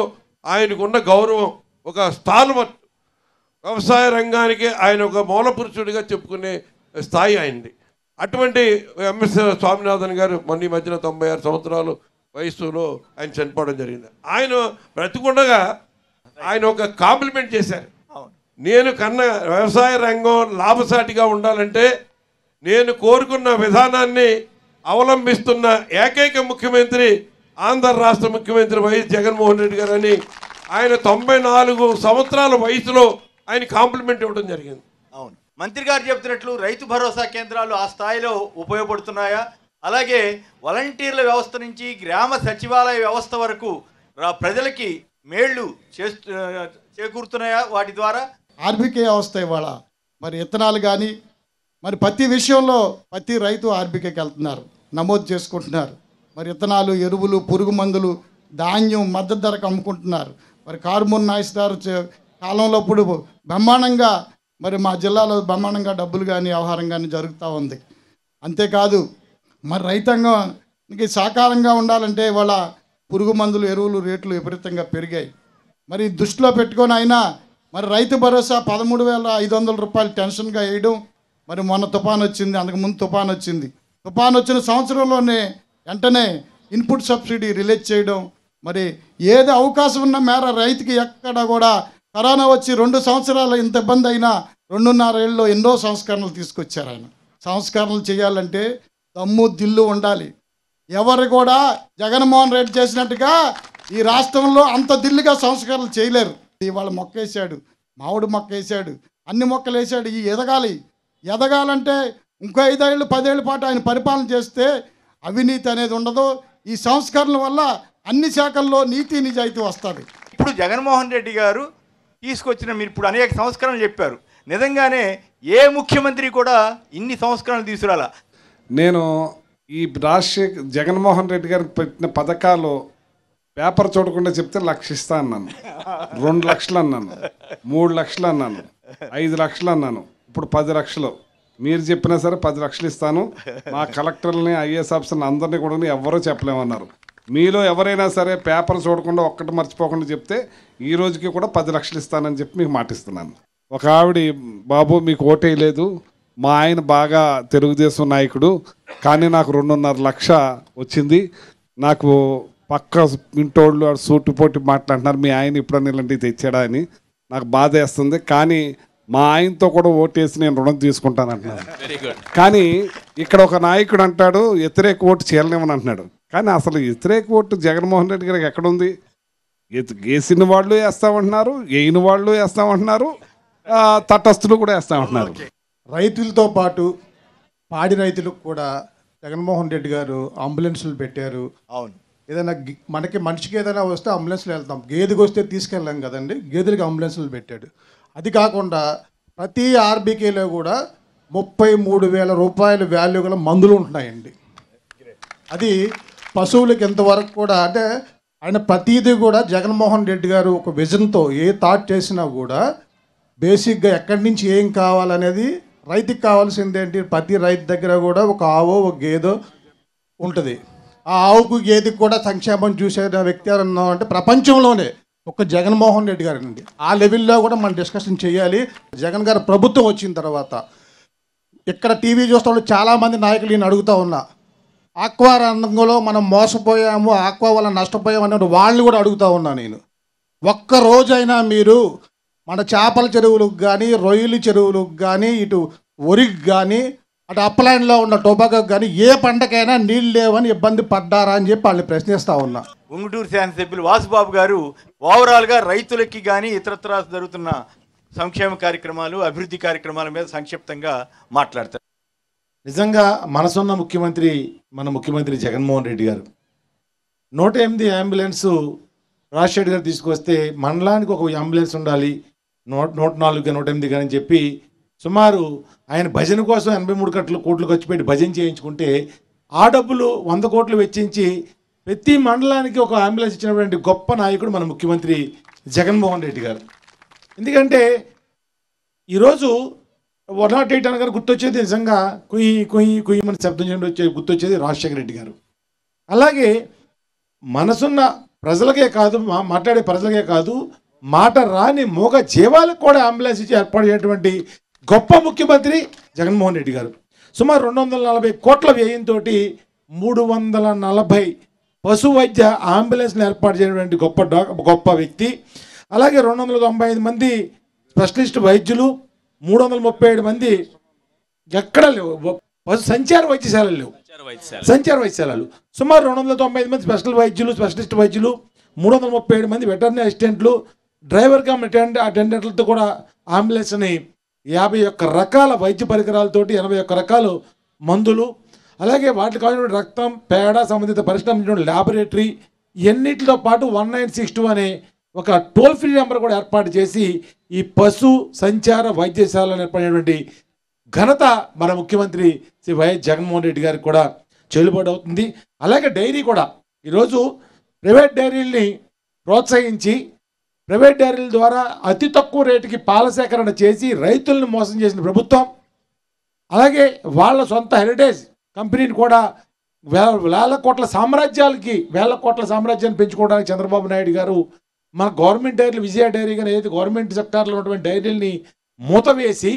ఆయనకున్న గౌరవం ఒక స్టాల్వర్ట్ వ్యవసాయ రంగానికి ఆయన ఒక మూల పురుషుడిగా చెప్పుకునే స్థాయి ఆయనది. అటువంటి ఎంఎస్ స్వామినాథన్ గారు మొన్న ఈ మధ్యన 96 సంవత్సరాలు వయసులో ఆయన చనిపోవడం జరిగింది. ఆయన బ్రతికుండగా ఆయన ఒక కాంప్లిమెంట్ చేశారు. నేను కన్నా వ్యవసాయ రంగం లాభసాటిగా ఉండాలంటే నేను కోరుకున్న విధానాన్ని అవలంబిస్తున్న ఏకైక ముఖ్యమంత్రి ఆంధ్ర రాష్ట్ర ముఖ్యమంత్రి వైఎస్ జగన్మోహన్ రెడ్డి గారు అని ఆయన 94 సంవత్సరాల వయసులో ఆయన కాంప్లిమెంట్ ఇవ్వడం జరిగింది.
అవును, మంత్రి గారు చెప్తున్నట్లు రైతు భరోసా కేంద్రాలు ఆ స్థాయిలో ఉపయోగపడుతున్నాయా? అలాగే వాలంటీర్ల వ్యవస్థ నుంచి గ్రామ సచివాలయ వ్యవస్థ వరకు ప్రజలకి మేళ్లు చేకూరుతున్నాయా వాటి ద్వారా?
ఆర్బీకే వ్యవస్థ ఇవాళ మరి విత్తనాలు కానీ మరి ప్రతి విషయంలో ప్రతి రైతు ఆర్బీకేకి వెళ్తున్నారు, నమోదు చేసుకుంటున్నారు. మరి విత్తనాలు, ఎరువులు, పురుగు మందులు, ధాన్యం మద్దతు ధరకు అమ్ముకుంటున్నారు. మరి కార్బన్ నాయిస్దారు కాలంలో ఇప్పుడు బ్రహ్మాండంగా మరి మా జిల్లాలో బ్రహ్మాండంగా డబ్బులు కానీ వ్యవహారం కానీ జరుగుతూ ఉంది. అంతేకాదు మరి రైతాంగానికి సహకారంగా ఉండాలంటే ఇవాళ పురుగు మందులు, ఎరువులు రేట్లు విపరీతంగా పెరిగాయి. మరి దృష్టిలో పెట్టుకొని అయినా మరి రైతు భరోసా 13,500 రూపాయలు టెన్షన్గా వేయడం. మరి మొన్న తుఫాన్ వచ్చింది, అంతకుముందు తుఫాన్ వచ్చింది. తుఫాన్ వచ్చిన సంవత్సరంలోనే వెంటనే ఇన్పుట్ సబ్సిడీ రిలీజ్ చేయడం. మరి ఏది అవకాశం ఉన్న మేర రైతుకి ఎక్కడ కూడా కరోనా వచ్చి 2 సంవత్సరాలు ఇంత ఇబ్బంది అయినా 2.5 ఏళ్ళలో ఎన్నో సంస్కరణలు తీసుకొచ్చారు ఆయన. సంస్కరణలు చేయాలంటే దమ్ము దిల్లు ఉండాలి. ఎవరు కూడా జగన్మోహన్ రెడ్డి చేసినట్టుగా ఈ రాష్ట్రంలో అంత దిల్లుగా సంస్కరణలు చేయలేరు. ఇవాళ మొక్క వేసాడు, మామిడి మొక్క వేసాడు, అన్ని మొక్కలు వేసాడు. ఈ ఎదగాలంటే ఇంకో 5 ఏళ్ళు 10 ఏళ్ళ పాటు ఆయన పరిపాలన చేస్తే అవినీతి అనేది ఉండదు. ఈ సంస్కరణల వల్ల అన్ని శాఖల్లో నీతి నిజాయితీ వస్తుంది.
ఇప్పుడు జగన్మోహన్ రెడ్డి గారు తీసుకొచ్చిన, మీరు ఇప్పుడు అనేక సంస్కరణలు చెప్పారు, నిజంగానే ఏ ముఖ్యమంత్రి కూడా ఇన్ని సంస్కరణలు తీసుకురాలా.
నేను ఈ జగన్మోహన్ రెడ్డి గారికి పెట్టిన పథకాలు పేపర్ చూడకుండా చెప్తే 1,00,000 ఇస్తా అన్నాను, 2 లక్షలు అన్నాను, 3 లక్షలు అన్నాను, 5 లక్షలు అన్నాను. ఇప్పుడు 10 లక్షలు. మీరు చెప్పినా సరే 10 లక్షలు ఇస్తాను. మా కలెక్టర్ని, ఐఏఎస్ ఆఫీసర్ని అందరినీ కూడా ఎవరూ చెప్పలేమన్నారు. మీలో ఎవరైనా సరే పేపర్ చూడకుండా ఒక్కటి మర్చిపోకుండా చెప్తే ఈ రోజుకి కూడా 10 లక్షలు ఇస్తానని చెప్పి మీకు మాటిస్తున్నాను. ఒక ఆవిడ, బాబు మీకు ఓటేయలేదు, మా ఆయన బాగా తెలుగుదేశం నాయకుడు, కానీ నాకు 2.5 లక్ష వచ్చింది, నాకు పక్క ఇంటోళ్ళు సూటిపోటి మాట్లాడుతున్నారు, మీ ఆయన ఇప్పుడన్నా ఇలాంటివి తెచ్చాడా అని నాకు బాధ వేస్తుంది. కానీ మా ఆయనతో కూడా ఓటేసి నేను రుణం తీసుకుంటానంటున్నాను. కానీ ఇక్కడ ఒక నాయకుడు అంటాడు వ్యతిరేక ఓటు చేయలేమని అంటున్నాడు. కానీ అసలు వ్యతిరేక ఓటు జగన్మోహన్ రెడ్డి గారికి ఎక్కడుంది? వేసిన వాళ్ళు వేస్తామంటున్నారు, వేయని వాళ్ళు వేస్తామంటున్నారు, తటస్థులు కూడా వేస్తామంటున్నారు.
రైతులతో పాటు పాడి రైతులకు కూడా జగన్మోహన్ రెడ్డి గారు అంబులెన్సులు పెట్టారు.
అవును,
ఏదైనా మనిషికి ఏదైనా వస్తే అంబులెన్స్లో వెళ్తాం, గేదెకి వస్తే తీసుకెళ్ళాం కదండి, గేదెలకి అంబులెన్సులు పెట్టాడు. అది కాకుండా ప్రతి ఆర్బీకేలో కూడా 33,000 రూపాయల వాల్యూ గల మందులు ఉంటున్నాయండి. అది పశువులకి ఎంతవరకు కూడా, అంటే ఆయన ప్రతిదీ కూడా జగన్మోహన్ రెడ్డి గారు ఒక విజన్తో ఏ థాట్ చేసినా కూడా బేసిక్గా ఎక్కడి నుంచి ఏం కావాలనేది రైతుకి కావాల్సింది ఏంటి, ప్రతి రైతు దగ్గర కూడా ఒక ఆవో ఒక గేదో ఉంటుంది. ఆ ఆవుకు గేదెకి కూడా సంక్షేమం చూసే వ్యక్తి ఎవరన్నా అంటే ప్రపంచంలోనే ఒక జగన్మోహన్ రెడ్డి గారు అండి. ఆ లెవెల్లో కూడా మనం డిస్కషన్ చేయాలి. జగన్ గారు ప్రభుత్వం వచ్చిన తర్వాత ఇక్కడ టీవీ చూస్తున్న చాలామంది నాయకులు నేను అడుగుతూ ఉన్నా, ఆక్వా రంగంలో మనం మోసపోయాము, ఆక్వా వల్ల నష్టపోయాము అనే వాళ్ళని కూడా అడుగుతూ ఉన్నా నేను. ఒక్క రోజైనా మీరు మన చేపల చెరువులకు కానీ, రొయ్యల చెరువులకు కానీ, ఇటు వరికి కానీ, అటు అప్లైన్లో ఉన్న టొబాకోకి కానీ ఏ పంటకైనా నీళ్ళు లేవని ఇబ్బంది పడ్డారా అని చెప్పి వాళ్ళని ప్రశ్నిస్తూ ఉన్నా.
ఉంగుటూరు శాసనసభ్యులు వాసుబాబు గారు ఓవరాల్గా రైతులకి కానీ ఇతరత్రా జరుగుతున్న సంక్షేమ కార్యక్రమాలు, అభివృద్ధి కార్యక్రమాల మీద సంక్షిప్తంగా మాట్లాడతారు.
నిజంగా మనసున్న ముఖ్యమంత్రి మన ముఖ్యమంత్రి జగన్మోహన్ రెడ్డి గారు. 108 అంబులెన్స్ రాజశేఖర్ గారు తీసుకొస్తే మండలానికి ఒక అంబులెన్స్ ఉండాలి, 104 108 అని చెప్పి సుమారు ఆయన భజన కోసం 83 కోట్లు ఖర్చు పెట్టి భజన చేయించుకుంటే ఆ డబ్బులు 100 కోట్లు వెచ్చించి ప్రతి మండలానికి ఒక అంబులెన్స్ ఇచ్చినటువంటి గొప్ప నాయకుడు మన ముఖ్యమంత్రి జగన్మోహన్ రెడ్డి గారు. ఎందుకంటే ఈరోజు 108 అనగానే గుర్తొచ్చేది నిజంగా కుయ్యి కుయ్యి కుయ్యమని శబ్దం చేయడం గుర్తొచ్చేది రాజశేఖర రెడ్డి గారు. అలాగే మనసున్న ప్రజలకే కాదు, మాట్లాడే ప్రజలకే కాదు, మాట రాని మూగ జీవాలకు కూడా అంబులెన్స్ ఇచ్చి ఏర్పాటు చేయటువంటి గొప్ప ముఖ్యమంత్రి జగన్మోహన్ రెడ్డి గారు. సుమారు 240 కోట్ల వ్యయంతో 340 పశు వైద్య అంబులెన్స్ని ఏర్పాటు చేయటువంటి గొప్ప వ్యక్తి. అలాగే 295 మంది స్పెషలిస్ట్ వైద్యులు, 337 మంది ఎక్కడ లేవు సంచార వైద్యశాలలు లేవు, సంచార వైద్యశాలలు. సుమారు 295 మంది స్పెషలిస్ట్ వైద్యులు, 337 మంది వెటర్నరీ అసిస్టెంట్లు, డ్రైవర్ కమ్ అటెండెంట్లతో కూడా అంబులెన్స్ని 51 రకాల వైద్య పరికరాలతోటి 81 రకాల మందులు, అలాగే వాటికి కావాల్సిన రక్తం, పేడ సంబంధిత పరిశ్రమ ల్యాబొరేటరీ ఎన్నిటితో పాటు 1962 అనే ఒక టోల్ ఫ్రీ నెంబర్ కూడా ఏర్పాటు చేసి ఈ పశు సంచార వైద్యశాలను ఏర్పడినటువంటి ఘనత మన ముఖ్యమంత్రి శ్రీ వైఎస్ జగన్మోహన్ రెడ్డి గారికి కూడా చెల్లుబాటు అవుతుంది. అలాగే డైరీ కూడా ఈరోజు ప్రైవేట్ డైరీల్ని ప్రోత్సహించి ప్రైవేట్ డైరీల ద్వారా అతి తక్కువ రేటుకి పాల సేకరణ చేసి రైతులను మోసం చేసిన ప్రభుత్వం. అలాగే వాళ్ళ సొంత హెరిటేజ్ కంపెనీని కూడా వేల కోట్ల సామ్రాజ్యాన్ని పెంచుకోవడానికి చంద్రబాబు నాయుడు గారు మన గవర్నమెంట్ డైరీలు, విజయ డైరీ కానీ ఏదైతే గవర్నమెంట్ సెక్టార్లో ఉన్నటువంటి డైరీలని మూతవేసి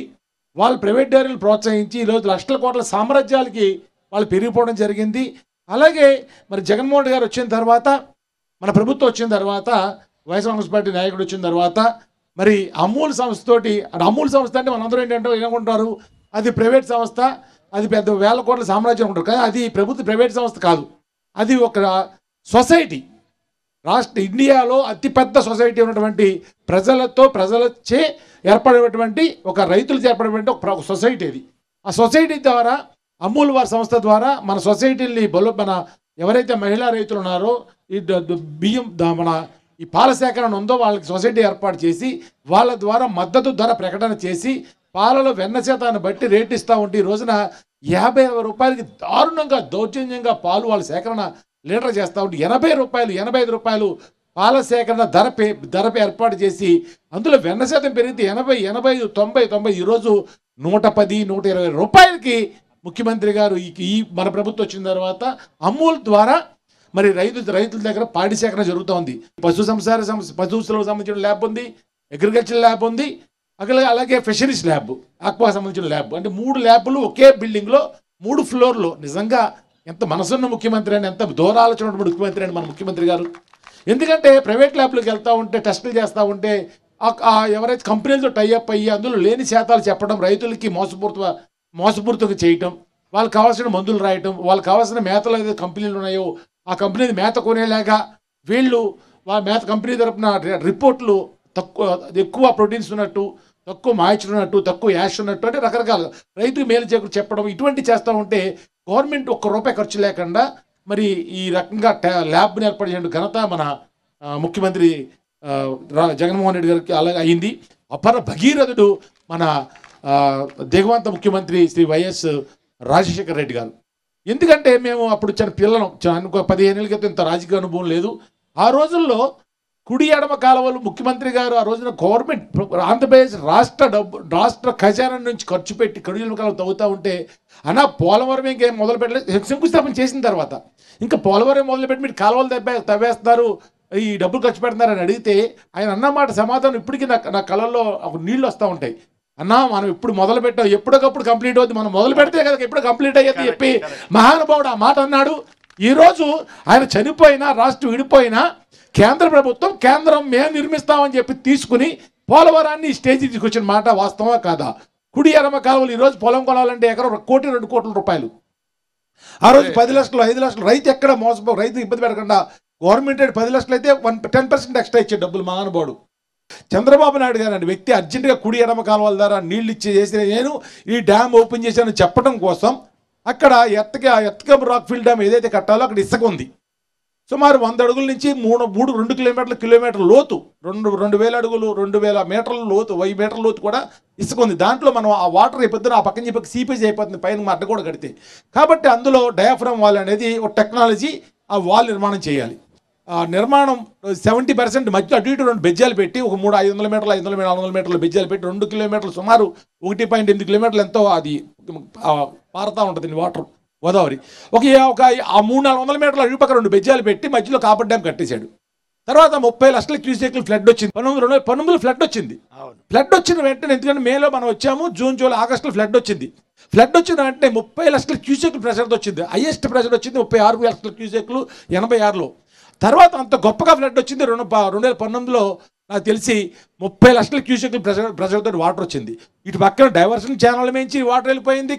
వాళ్ళు ప్రైవేట్ డైరీలు ప్రోత్సహించి ఈరోజు లక్షల కోట్ల సామ్రాజ్యాలకి వాళ్ళు పెరిగిపోవడం జరిగింది. అలాగే మరి జగన్మోహన్ గారు వచ్చిన తర్వాత, మన ప్రభుత్వం వచ్చిన తర్వాత, వైఎస్ఆర్ కాంగ్రెస్ పార్టీ నాయకుడు వచ్చిన తర్వాత మరి అమూల్ సంస్థతోటి, అమూల్ సంస్థ అంటే మనందరూ ఏంటంటే ఏమనుకుంటారు, అది ప్రైవేట్ సంస్థ, అది పెద్ద వేల కోట్ల సామ్రాజ్యం ఉంటారు. కానీ అది ప్రైవేట్ సంస్థ కాదు, అది ఒక సొసైటీ. ఇండియాలో అతిపెద్ద సొసైటీ ఉన్నటువంటి ప్రజలచే ఏర్పడేటువంటి ఒక రైతులతో ఏర్పడేటువంటి ఒక సొసైటీ అది. ఆ సొసైటీ ద్వారా అమూల్ వారి సంస్థ ద్వారా మన సొసైటీని మన ఎవరైతే మహిళా రైతులు ఉన్నారో ఈ బియ్యం మన ఈ పాల సేకరణ ఉందో వాళ్ళకి సొసైటీ ఏర్పాటు చేసి వాళ్ళ ద్వారా మద్దతు ధర ప్రకటన చేసి పాలలో వెన్న శాతాన్ని బట్టి రేట్ ఇస్తూ ఉంటే ఈ రోజున 50 రూపాయలకి దారుణంగా దౌర్జన్యంగా పాలు వాళ్ళ సేకరణ లీటర్ చేస్తూ ఉంటే 85 రూపాయలు పాల సేకరణ ధర ఏర్పాటు చేసి అందులో వెన్న శాతం పెరిగితే 80, 90 ఈరోజు 110, 120 రూపాయలకి ముఖ్యమంత్రి గారు ఈ మన ప్రభుత్వం వచ్చిన తర్వాత అమూల్ ద్వారా మరి రైతుల దగ్గర పాడి సేకరణ జరుగుతూ ఉంది. పశువులకు సంబంధించిన ల్యాబ్ ఉంది, అగ్రికల్చర్ ల్యాబ్ ఉంది, అలాగే ఫిషరీస్ ల్యాబ్, ఆక్వా సంబంధించిన ల్యాబ్. అంటే 3 ల్యాబ్లు ఒకే బిల్డింగ్లో 3 ఫ్లోర్లో. నిజంగా ఎంత మనసున్న ముఖ్యమంత్రి అని, ఎంత దూరాలోచన ముఖ్యమంత్రి అని మన ముఖ్యమంత్రి గారు. ఎందుకంటే ప్రైవేట్ ల్యాబ్లకు వెళ్తూ ఉంటే, టెస్టులు చేస్తూ ఉంటే ఎవరైతే కంపెనీలతో టైఅప్ అయ్యి అందులో లేని శాతాలు చెప్పడం, రైతులకి మోసపూరితంగా చేయటం, వాళ్ళకి కావాల్సిన మందులు రాయటం, వాళ్ళకి కావాల్సిన మేతలు ఏదైతే కంపెనీలు ఉన్నాయో ఆ కంపెనీ మేత కొనేలాగా వీళ్ళు మేత కంపెనీ తరపున రిపోర్ట్లు ఎక్కువ ప్రోటీన్స్ ఉన్నట్టు, తక్కువ మాయిశ్చర్ ఉన్నట్టు, తక్కువ యాష్ ఉన్నట్టు, అంటే రకరకాల రైతుకు మేలు చెప్పడం ఇటువంటి చేస్తూ ఉంటే గవర్నమెంట్ ₹1 ఖర్చు లేకుండా మరి ఈ రకంగా ల్యాబ్ని ఏర్పాటు చేయడం ఘనత మన ముఖ్యమంత్రి జగన్మోహన్ రెడ్డి గారికి అలాగే అయింది. అపర భగీరథుడు మన దిగవంత ముఖ్యమంత్రి శ్రీ వైఎస్ రాజశేఖర రెడ్డి గారు. ఎందుకంటే మేము అప్పుడు పిల్లలం, 15 ఏళ్ళ క్రితం ఇంత రాజకీయ అనుభవం లేదు. ఆ రోజుల్లో కుడి ఎడమ కాలువలు ముఖ్యమంత్రి గారు ఆ రోజున గవర్నమెంట్ ఆంధ్రప్రదేశ్ రాష్ట్ర ఖజానా నుంచి ఖర్చు పెట్టి కుడి ఎడమ కాలువలు తవ్వుతూ ఉంటే అన్నా పోలవరం ఇంకేం మొదలు పెట్టలేదు. శంకుస్థాపన చేసిన తర్వాత ఇంకా పోలవరం మొదలుపెట్టి మీరు కాలువలు తవ్వేస్తున్నారు, ఈ డబ్బులు ఖర్చు పెడుతున్నారని అడిగితే ఆయన అన్నమాట సమాధానం ఇప్పటికీ నా కళ్ళల్లో నీళ్ళు వస్తూ ఉంటాయి. అన్నా మనం ఇప్పుడు మొదలు పెట్టాం, ఎప్పటికప్పుడు కంప్లీట్ అవుతుంది, మనం మొదలు పెడితే కదా ఎప్పుడు కంప్లీట్ అయ్యేది చెప్పి మహానుభావుడు ఆ మాట అన్నాడు. ఈరోజు ఆయన చనిపోయినా, రాష్ట్రం విడిపోయినా కేంద్ర ప్రభుత్వం మేము నిర్మిస్తామని చెప్పి తీసుకుని పోలవరాన్ని స్టేజ్కి తీసుకొచ్చిన మాట వాస్తవా కాదా? కుడి ఎడమ కాలువలు ఈరోజు పొలం కొనాలంటే ఎకరం 1 కోటి 2 కోట్ల రూపాయలు. ఆ రోజు 10 లక్షలు 5 లక్షలు రైతు ఎక్కడ రైతు ఇబ్బంది పెట్టకుండా గవర్నమెంట్ 10 లక్షలు అయితే 10% ఎక్స్ట్రా ఇచ్చే డబ్బులు మహానుభావుడు చంద్రబాబు నాయుడు గారు అంటే వ్యక్తి అర్జెంటుగా కుడి ఎడమ కాలువల ద్వారా నీళ్ళు చేసిన నేను ఈ డ్యామ్ ఓపెన్ చేశాను చెప్పడం కోసం అక్కడ ఎత్తక రాక్ఫీల్డ్ డ్యామ్ ఏదైతే కట్టాలో అక్కడ ఇసుక ఉంది. సుమారు 100 అడుగుల నుంచి 2 కిలోమీటర్ల లోతు, 2000 అడుగులు 2000 మీటర్ల లోతు, 1000 మీటర్ల లోతు కూడా ఇసుక ఉంది. దాంట్లో మనం ఆ వాటర్ అయిపోతుంది, ఆ పక్కన చెప్పి సీపేజ్ అయిపోతుంది పైన అడ్డ కూడా కడితే. కాబట్టి అందులో డయాఫ్రమ్ వాల్ అనేది ఒక టెక్నాలజీ, ఆ వాల్ నిర్మాణం చేయాలి. నిర్మాణం 70% మధ్య అటు ఇటు 2 బెజ్జాలు పెట్టి ఒక 500 మీటర్లు 500 మీటర్లు 400 మీటర్ల బెజ్జాలు పెట్టి 2 కిలోమీటర్లు సుమారు 1.8 కిలోమీటర్లు ఎంతో అది పారుతూ ఉంటుంది వాటర్ గోదావరి. ఒక 300-400 మీటర్ల అడుగుపక్క 2 బెజ్జాలు పెట్టి మధ్యలో కాపర్ డ్యామ్ కట్టేశాడు. తర్వాత 30 లక్షల క్యూసెక్లు ఫ్లడ్ వచ్చింది. 1919 ఫ్లడ్ వచ్చింది. ఫ్లడ్ వచ్చిన వెంటనే, ఎందుకంటే మేలో మనం వచ్చాము, జూన్ జూలై ఆగస్టులో ఫ్లడ్ వచ్చింది. ఫ్లడ్ వచ్చిన వెంటనే 30 లక్షల క్యూసెక్లు ప్రెషర్తో వచ్చింది. హైయెస్ట్ ప్రెషర్ వచ్చింది 36 లక్షల క్యూసెక్లు 86లో. తర్వాత అంత గొప్పగా ఫ్లడ్ వచ్చింది 2019లో. నాకు తెలిసి 30 లక్షల క్యూసెక్లు ప్రెషర్తో వాటర్ వచ్చింది. ఇటు పక్కన డైవర్షన్ ఛానల్ మించి వాటర్ వెళ్ళిపోయింది.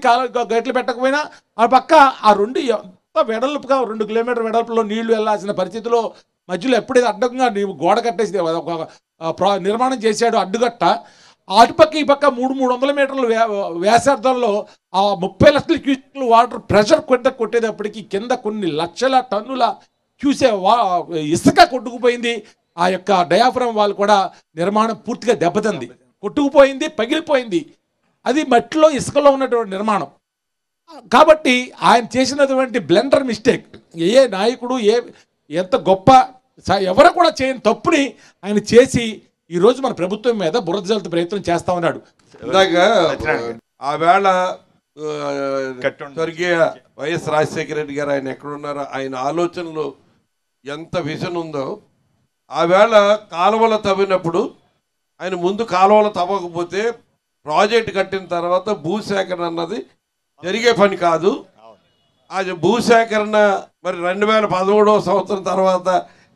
గేట్లు పెట్టకపోయినా ఆ పక్క ఆ 2 ఎంత వెడల్పుగా 2 కిలోమీటర్ వెడల్పులో నీళ్లు వెళ్ళాల్సిన పరిస్థితిలో మధ్యలో ఎప్పుడైతే అడ్డంగా గోడ కట్టేసి నిర్మాణం చేశాడు అడ్డుగట్ట, అటుపక్క ఈ పక్క 300 మీటర్ల వ్యాసార్థంలో ఆ 30 లక్షల క్యూసెక్లు వాటర్ ప్రెషర్ కొట్టేటప్పటికి కింద కొన్ని లక్షల టన్నుల ఇసుక కొట్టుకుపోయింది. ఆ యొక్క డయాఫ్రమ్ వాల్ కూడా నిర్మాణం పూర్తిగా దెబ్బతింది, కొట్టుకుపోయింది, పగిలిపోయింది. అది మట్టిలో ఇసుకలో ఉన్నటువంటి నిర్మాణం. కాబట్టి ఆయన చేసినటువంటి బ్లెండర్ మిస్టేక్, ఏ నాయకుడు ఎంత గొప్ప ఎవరు కూడా చేయని తప్పుని ఆయన చేసి ఈరోజు మన ప్రభుత్వం మీద బురద జల్లుతూ ప్రయత్నం చేస్తా ఉన్నాడు.
ఇందాక ఆ వేళ స్వర్గీయ వైఎస్ రాజశేఖర రెడ్డి గారు ఆయన ఎక్కడున్నారో, ఆయన ఆలోచనలు ఎంత విజన్ ఉందో, ఆ వేళ కాలువలు తవ్వినప్పుడు ఆయన ముందు కాలువలు తవ్వకపోతే ప్రాజెక్ట్ కట్టిన తర్వాత భూసేకరణ అన్నది జరిగే పని కాదు. ఆ భూసేకరణ మరి 2013వ సంవత్సరం తర్వాత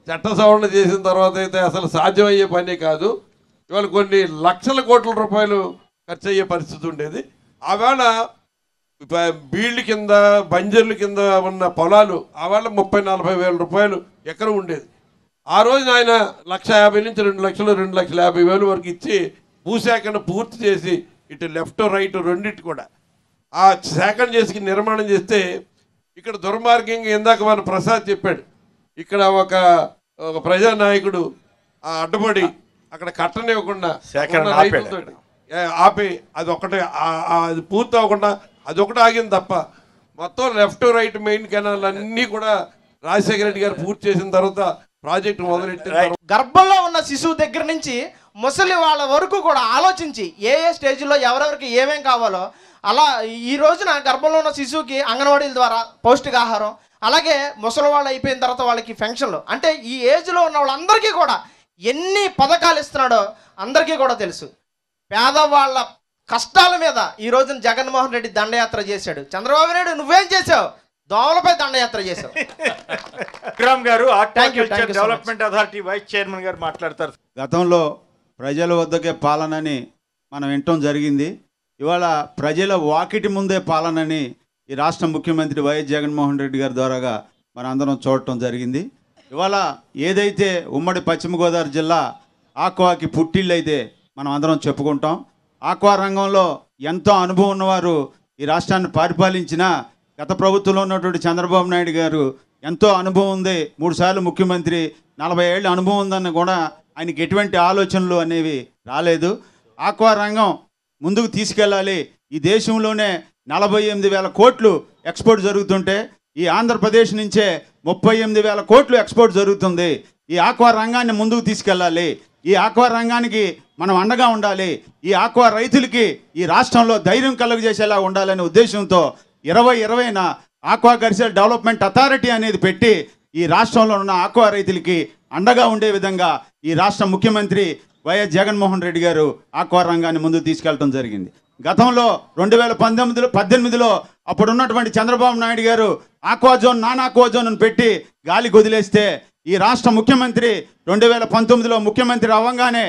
చట్ట సవరణ చేసిన తర్వాత అయితే అసలు సాధ్యమయ్యే పని కాదు. ఇవాళ కొన్ని లక్షల కోట్ల రూపాయలు ఖర్చు అయ్యే పరిస్థితి ఉండేది. ఆవేళ బీళ్ల కింద బంజర్ల కింద ఉన్న పొలాలు ఆవేళ 30-40 వేల రూపాయలు ఎకరం ఉండేది. ఆ రోజున ఆయన 1,50,000 నుంచి 2 లక్షలు 2,50,000 వరకు ఇచ్చి భూసేకరణ పూర్తి చేసి ఇటు లెఫ్ట్ రైట్ రెండింటి కూడా ఆ సేకరణ చేసి నిర్మాణం చేస్తే ఇక్కడ దుర్మార్గంగా ఇందాక మన ప్రసాద్ చెప్పాడు, ఇక్కడ ఒక ప్రజానాయకుడు ఆ అడ్డుపడి అక్కడ కట్టనివ్వకుండా రైతులతో ఆపి అది ఒకటే అది పూర్తి అవ్వకుండా అదొకటి ఆగింది తప్ప మొత్తం లెఫ్ట్ రైట్ మెయిన్ కెనాల్ అన్నీ కూడా రాజశేఖర రెడ్డి గారు పూర్తి చేసిన తర్వాత ప్రాజెక్టు మొదలెట్టిన
గర్భంలో ఉన్న శిశువు దగ్గర నుంచి ముసలి వాళ్ళ వరకు కూడా ఆలోచించి ఏ స్టేజ్లో ఎవరెవరికి ఏమేం కావాలో అలా ఈ రోజున గర్భంలో ఉన్న శిశువుకి అంగన్వాడీల ద్వారా పౌష్టికాహారం, అలాగే ముసలి వాళ్ళు అయిపోయిన తర్వాత వాళ్ళకి పెన్షన్లు, అంటే ఈ ఏజ్లో ఉన్న వాళ్ళందరికీ కూడా ఎన్ని పథకాలు ఇస్తున్నాడో అందరికీ కూడా తెలుసు. పేదవాళ్ళ కష్టాల మీద ఈ రోజున జగన్మోహన్ రెడ్డి దండయాత్ర చేశాడు. చంద్రబాబు నాయుడు నువ్వేం చేసావు? దోమలపై దండయాత్ర చేశావు.
Vikram garu horticulture development authority vice chairman garu మాట్లాడతారు.
గతంలో ప్రజల వద్దకే పాలనని మనం వినటం జరిగింది. ఇవాళ ప్రజల వాకిటి ముందే పాలనని ఈ రాష్ట్ర ముఖ్యమంత్రి వైఎస్ జగన్మోహన్ రెడ్డి గారి ద్వారాగా మనం అందరం చూడటం జరిగింది. ఇవాళ ఏదైతే ఉమ్మడి పశ్చిమ గోదావరి జిల్లా ఆక్వాకి పుట్టిళ్ళు అయితే మనం అందరం చెప్పుకుంటాం. ఆక్వా రంగంలో ఎంతో అనుభవం ఉన్నవారు ఈ రాష్ట్రాన్ని పరిపాలించిన గత ప్రభుత్వంలో ఉన్నటువంటి చంద్రబాబు నాయుడు గారు ఎంతో అనుభవం ఉంది, 3 సార్లు ముఖ్యమంత్రి, 40 ఏళ్ళ అనుభవం ఉందన్న కూడా ఆయనకి ఎటువంటి ఆలోచనలు అనేవి రాలేదు. ఆక్వా రంగం ముందుకు తీసుకెళ్ళాలి. ఈ దేశంలోనే 48,000 కోట్లు ఎక్స్పోర్ట్ జరుగుతుంటే ఈ ఆంధ్రప్రదేశ్ నుంచే 38,000 కోట్లు ఎక్స్పోర్ట్ జరుగుతుంది. ఈ ఆక్వా రంగాన్ని ముందుకు తీసుకెళ్ళాలి. ఈ ఆక్వా రంగానికి మనం అండగా ఉండాలి. ఈ ఆక్వా రైతులకి ఈ రాష్ట్రంలో ధైర్యం కలుగజేసేలా ఉండాలనే ఉద్దేశంతో 2020న ఆక్వాకల్చర్ డెవలప్మెంట్ అథారిటీ అనేది పెట్టి ఈ రాష్ట్రంలో ఉన్న ఆక్వా రైతులకి అండగా ఉండే విధంగా ఈ రాష్ట్ర ముఖ్యమంత్రి వైఎస్ జగన్మోహన్ రెడ్డి గారు ఆక్వా రంగాన్ని ముందుకు తీసుకెళ్ళడం జరిగింది. గతంలో 2018లో అప్పుడున్నటువంటి చంద్రబాబు నాయుడు గారు aqua zone, non aqua zone పెట్టి గాలి వదిలేస్తే ఈ రాష్ట్ర ముఖ్యమంత్రి 2019లో ముఖ్యమంత్రి అవ్వగానే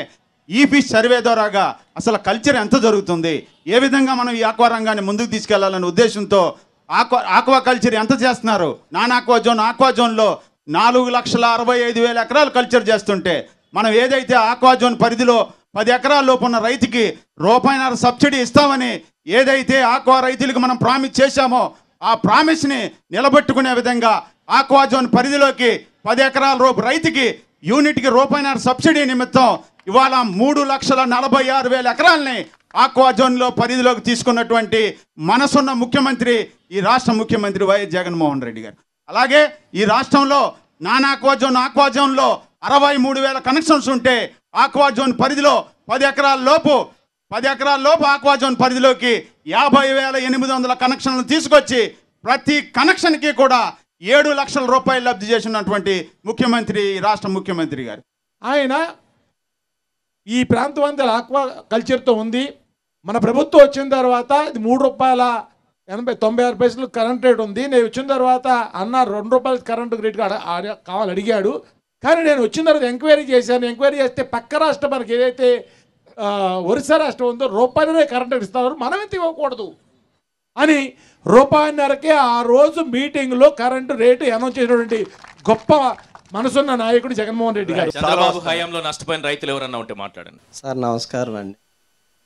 ఈఫిష్ సర్వే ద్వారాగా అసలు కల్చర్ ఎంత జరుగుతుంది, ఏ విధంగా మనం ఈ ఆక్వా రంగాన్ని ముందుకు తీసుకెళ్లాలనే ఉద్దేశంతో ఆక్వా కల్చర్ ఎంత చేస్తున్నారు, నాన్ ఆక్వా జోన్, ఆక్వా జోన్లో 4,65,000 ఎకరాలు కల్చర్ చేస్తుంటే మనం ఏదైతే ఆక్వా జోన్ పరిధిలో 10 ఎకరాల లోపు ఉన్న రైతుకి రూపాయిన్నర సబ్సిడీ ఇస్తామని ఏదైతే ఆక్వా రైతులకు మనం ప్రామిస్ చేశామో ఆ ప్రామిస్ని నిలబెట్టుకునే విధంగా ఆక్వా జోన్ పరిధిలోకి 10 ఎకరాల లోపు రైతుకి యూనిట్కి రూపాయిన్నర సబ్సిడీ నిమిత్తం ఇవాళ 3,46,000 ఎకరాలని ఆక్వా జోన్లో పరిధిలోకి తీసుకున్నటువంటి మనసున్న ముఖ్యమంత్రి ఈ రాష్ట్ర ముఖ్యమంత్రి వైఎస్ జగన్మోహన్ రెడ్డి గారు. అలాగే ఈ రాష్ట్రంలో నాన్ ఆక్వాజోన్ ఆక్వాజోన్లో 63,000 కనెక్షన్స్ ఉంటే ఆక్వాజోన్ పరిధిలో 10 ఎకరాల లోపు ఆక్వాజోన్ పరిధిలోకి 50,800 కనెక్షన్లు తీసుకొచ్చి ప్రతి కనెక్షన్కి కూడా 7 లక్షల రూపాయలు లబ్ధి చేసినటువంటి ముఖ్యమంత్రి, రాష్ట్ర ముఖ్యమంత్రి గారు.
ఆయన ఈ ప్రాంతం అంతా ఆక్వా కల్చర్తో ఉంది. మన ప్రభుత్వం వచ్చిన తర్వాత ఇది ₹3.96 కరెంట్ రేట్ ఉంది. నేను వచ్చిన తర్వాత అన్న ₹2 కరెంటు రేట్ కావాలి అడిగాడు. కానీ నేను వచ్చిన తర్వాత ఎంక్వైరీ చేశాను. ఎంక్వైరీ చేస్తే పక్క రాష్ట్రం మనకి ఏదైతే ఒరిస్సా రాష్ట్రం ఉందో ₹1 కరెంట్ ఇస్తున్నారు, మనం ఎంత ఇవ్వకూడదు అని ₹1.5కే ఆ రోజు మీటింగ్లో కరెంటు రేటు అనౌన్స్ చేసినటువంటి గొప్ప మనసున్న నాయకుడు జగన్మోహన్ రెడ్డి గారు.
చంద్రబాబు హయాంలో నష్టపోయిన రైతులు ఎవరన్నా ఉంటే మాట్లాడండి.
సార్ నమస్కారం అండి.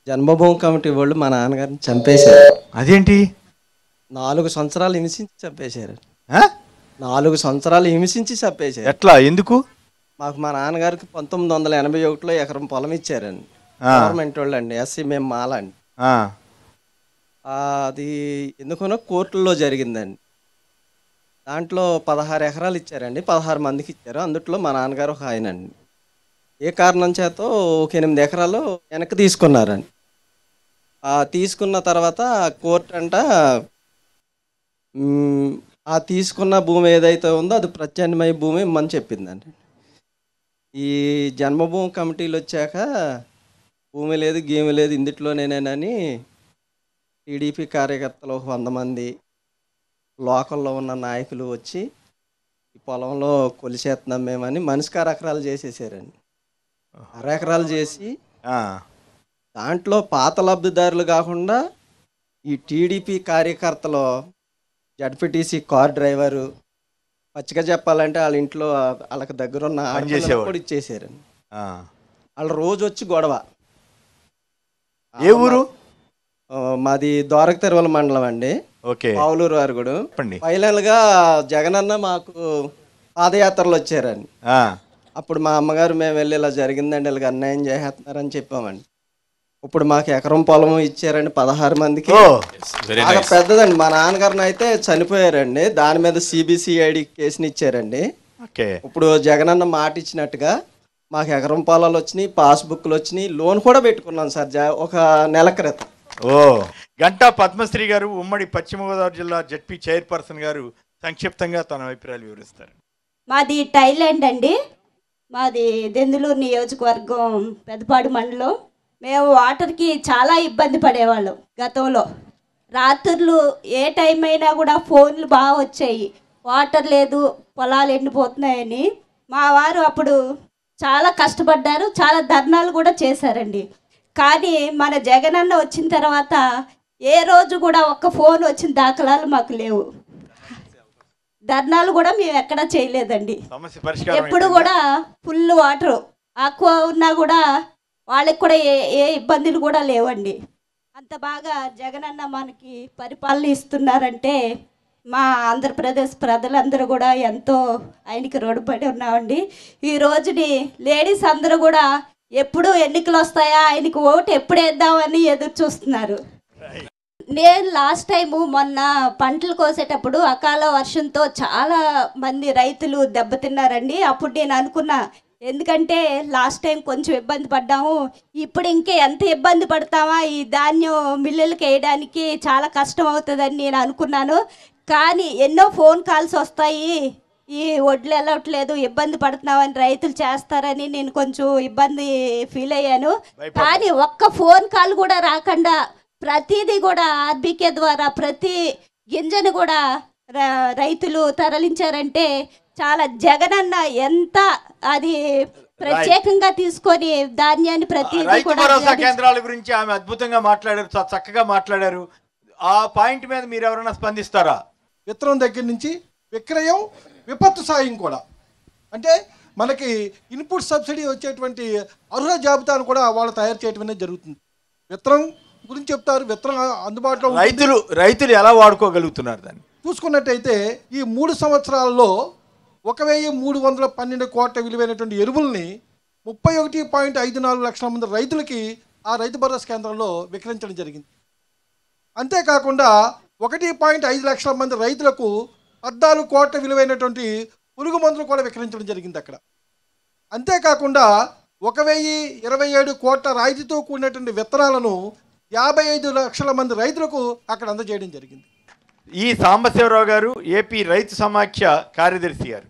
జన్మభూమి కమిటీ వాళ్ళు మా నాన్నగారిని చంపేశారు.
అదేంటి?
4 సంవత్సరాలు హింసించి చంపేశారు. 4 సంవత్సరాలు హింసించి చంపేశారు.
ఎట్లా? ఎందుకు?
మాకు మా నాన్నగారికి 1981లో ఎకరం పొలం ఇచ్చారండి గవర్నమెంట్ వాళ్ళు అండి. ఎస్సీ మేము మాల అండి. అది ఎందుకనో కోర్టుల్లో జరిగిందండి. దాంట్లో 16 ఎకరాలు ఇచ్చారండి. 16 మందికి ఇచ్చారు. అందుట్లో మా నాన్నగారు ఒక ఆయన అండి. ఏ కారణం చేతో ఒక 8 ఎకరాలు వెనక్కి తీసుకున్నారండి. తీసుకున్న తర్వాత కోర్టు అంట ఆ తీసుకున్న భూమి ఏదైతే ఉందో అది ప్రత్యామ్నాయ భూమి ఇమ్మని చెప్పిందండి. ఈ జన్మభూమి కమిటీలు వచ్చాక భూమి లేదు గేమి లేదు ఇందుట్లోనేనని టీడీపీ కార్యకర్తలు ఒక 100 మంది లోకల్లో ఉన్న నాయకులు వచ్చి ఈ పొలంలో కొలిసేస్తున్నాం మేమని మనిషికి 6 ఎకరాలు చేసేసారండి. 6 ఎకరాలు చేసి దాంట్లో పాత లబ్ధిదారులు కాకుండా ఈ టీడీపీ కార్యకర్తలు జడ్పీటీసీ కార్ డ్రైవరు పచ్చిగా చెప్పాలంటే వాళ్ళ ఇంట్లో వాళ్ళకి దగ్గరున్న కూడా ఇచ్చేసారండి. వాళ్ళు రోజు వచ్చి గొడవ.
ఏ ఊరు?
మాది ద్వారక తిరువల మండలం అండి. పావులూరు వారుగుడు. ఫైనల్ గా జగనన్న మాకు పాదయాత్రలు వచ్చారండి. అప్పుడు మా అమ్మగారు మేము వెళ్ళి ఇలా జరిగిందండి, ఇలాగ అన్యాయం చేస్తున్నారని చెప్పామండి. ఇప్పుడు మాకు ఎకరం పొలం ఇచ్చారండి 16 మందికి. బాగా పెద్దదండి. మా నాన్నగారిని అయితే చనిపోయారండి. దాని మీద సిబిసిఐడి కేసుని ఇచ్చారండి. ఇప్పుడు జగనన్న మాట ఇచ్చినట్టుగా మాకు ఎకరం పొలాలు వచ్చినాయి, పాస్బుక్లు వచ్చినాయి, లోన్ కూడా పెట్టుకున్నాం సార్ ఒక నెల క్రితం.
గంటా పద్మశ్రీ గారు ఉమ్మడి పశ్చిమ గోదావరి జిల్లా జడ్పీ చైర్పర్సన్ గారు సంక్షిప్తంగా తన అభిప్రాయాలు వివరిస్తారు.
మాది థాయిలాండ్ అండి. మాది దెందులూరు నియోజకవర్గం పెద్దపాడు మండలం. మేము వాటర్కి చాలా ఇబ్బంది పడేవాళ్ళం గతంలో. రాత్రులు ఏ టైం అయినా కూడా ఫోన్లు బాగా వచ్చాయి, వాటర్ లేదు పొలాలు ఎండిపోతున్నాయని. మా వారు అప్పుడు చాలా కష్టపడ్డారు, చాలా ధర్నాలు కూడా చేశారండి. కానీ మన జగనన్న వచ్చిన తర్వాత ఏ రోజు కూడా ఒక్క ఫోన్ వచ్చిన దాఖలాలు మాకు లేవు. ధర్నాలు కూడా మేము ఎక్కడా చేయలేదండి. ఎప్పుడు కూడా ఫుల్ వాటర్ ఆక్వా ఉన్నా కూడా వాళ్ళకి కూడా ఏ ఇబ్బందులు కూడా లేవండి. అంత బాగా జగనన్న మనకి పరిపాలన ఇస్తున్నారంటే మా ఆంధ్రప్రదేశ్ ప్రజలందరూ కూడా ఎంతో ఆయనకి రుణపడి ఉన్నామండి. ఈ రోజుని లేడీస్ అందరూ కూడా ఎప్పుడు ఎన్నికలు వస్తాయా, ఆయనకి ఓటు ఎప్పుడు వేద్దామని ఎదురు చూస్తున్నారు. నేను లాస్ట్ టైము మొన్న పంటలు కోసేటప్పుడు అకాల వర్షంతో చాలా మంది రైతులు దెబ్బతిన్నారండి. అప్పుడు నేను అనుకున్నా, ఎందుకంటే లాస్ట్ టైం కొంచెం ఇబ్బంది పడ్డాము, ఇప్పుడు ఇంకా ఎంత ఇబ్బంది పడతామా, ఈ ధాన్యం మిల్లులకు వేయడానికి చాలా కష్టం అవుతుందని నేను అనుకున్నాను. కానీ ఎన్నో ఫోన్ కాల్స్ వస్తాయి, ఈ వడ్లు వెళ్ళట్లేదు, ఇబ్బంది పడుతున్నామని రైతులు చేస్తారని నేను కొంచెం ఇబ్బంది ఫీల్ అయ్యాను. కానీ ఒక్క ఫోన్ కాల్ కూడా రాకుండా ప్రతిదీ కూడా ఆర్బీకే ద్వారా ప్రతి గింజను కూడా రైతులు తరలించారంటే చాలా జగనన్న ఎంత అది ప్రత్యేకంగా తీసుకొని ధాన్యాన్ని ప్రతి
కేంద్రాల గురించి ఆమె అద్భుతంగా మాట్లాడారు, చక్కగా మాట్లాడారు. ఆ పాయింట్ మీద మీరు ఎవరైనా స్పందిస్తారా?
విత్తనం దగ్గర నుంచి విక్రయం, విపత్తు సాయం కూడా, అంటే మనకి ఇన్పుట్ సబ్సిడీ వచ్చేటువంటి అర్హుల జాబితాను కూడా వాళ్ళు తయారు చేయడం అనేది జరుగుతుంది. విత్తనం గురించి చెప్తారు, విత్తనం అందుబాటులో
రైతులు ఎలా వాడుకోగలుగుతున్నారు దాన్ని
చూసుకున్నట్టయితే ఈ 3 సంవత్సరాల్లో 1,312 కోట్ల విలువైనటువంటి ఎరువుల్ని 31.54 లక్షల మంది రైతులకి ఆ రైతు భరోసా కేంద్రంలో విక్రయించడం జరిగింది. అంతేకాకుండా 1.5 లక్షల మంది రైతులకు 14 కోట్ల విలువైనటువంటి పురుగు మందులు కూడా విక్రయించడం జరిగింది అక్కడ. అంతేకాకుండా 1027 కోట్ల రాయితీతో కూడినటువంటి విత్తనాలను 55 లక్షల మంది రైతులకు అక్కడ అందజేయడం జరిగింది.
ఈ సాంబశివరావు గారు ఏపీ రైతు సమాఖ్య కార్యదర్శి గారు.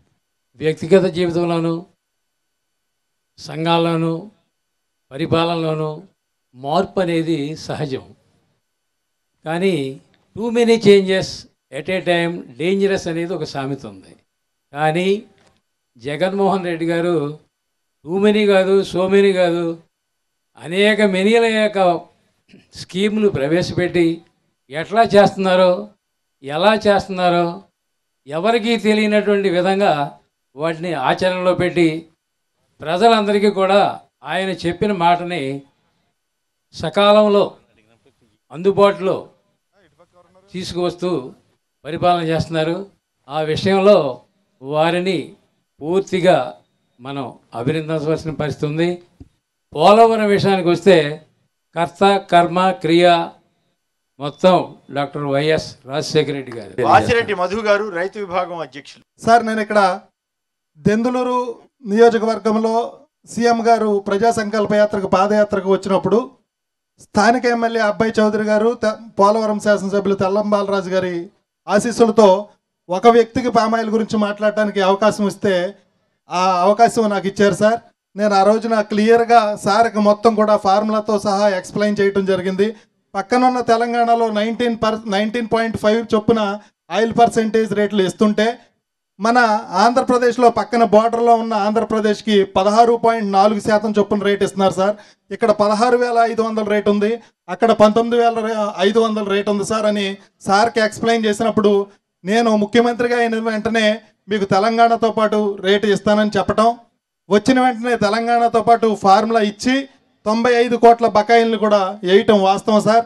వ్యక్తిగత జీవితంలోనూ సంఘాల్లోనూ పరిపాలనలోనూ మార్పు అనేది సహజం. కానీ too many changes at a time dangerous అనేది ఒక సామెత ఉంది. కానీ జగన్మోహన్ రెడ్డి గారు టూ మెనీ కాదు, సో మెనీ కాదు, అనేక మెనీల యొక్క స్కీములు ప్రవేశపెట్టి ఎట్లా చేస్తున్నారో, ఎలా చేస్తున్నారో ఎవరికీ తెలియనటువంటి విధంగా వాటిని ఆచరణలో పెట్టి ప్రజలందరికీ కూడా ఆయన చెప్పిన మాటని సకాలంలో అందుబాటులో తీసుకువస్తూ పరిపాలన చేస్తున్నారు. ఆ విషయంలో వారిని పూర్తిగా మనం అభినందించవలసిన పరిస్థితి ఉంది. పోలవరం విషయానికి వస్తే కర్త కర్మ క్రియ మొత్తం డాక్టర్ వైఎస్ రాజశేఖర రెడ్డి గారు.
వాసిరెడ్డి మధు గారు రైతు విభాగం అధ్యక్షులు.
సార్, నేను ఇక్కడ దెందులూరు నియోజకవర్గంలో సీఎం గారు ప్రజా సంకల్ప యాత్రకు పాదయాత్రకు వచ్చినప్పుడు స్థానిక ఎమ్మెల్యే అబ్బాయి చౌదరి గారు, పోలవరం శాసనసభ్యులు తెల్లం బాలరాజు గారి ఆశీస్సులతో ఒక వ్యక్తికి పామాయిల్ గురించి మాట్లాడటానికి అవకాశం ఇస్తే ఆ అవకాశం నాకు ఇచ్చారు సార్. నేను ఆ రోజున క్లియర్గా సార్కి మొత్తం కూడా ఫార్ములాతో సహా ఎక్స్ప్లెయిన్ చేయడం జరిగింది. పక్కనున్న తెలంగాణలో 19.5 చొప్పున ఆయిల్ పర్సెంటేజ్ రేట్లు ఇస్తుంటే మన ఆంధ్రప్రదేశ్లో పక్కన బార్డర్లో ఉన్న ఆంధ్రప్రదేశ్కి 16.4% చొప్పున రేట్ ఇస్తున్నారు సార్. ఇక్కడ 16,500 రేట్ ఉంది, అక్కడ 19,500 రేట్ ఉంది సార్ అని సార్కి ఎక్స్ప్లెయిన్ చేసినప్పుడు నేను ముఖ్యమంత్రిగా అయిన వెంటనే మీకు తెలంగాణతో పాటు రేటు ఇస్తానని చెప్పటం, వచ్చిన వెంటనే తెలంగాణతో పాటు ఫార్ములా ఇచ్చి 95 కోట్ల బకాయిలను కూడా వేయటం వాస్తవం సార్.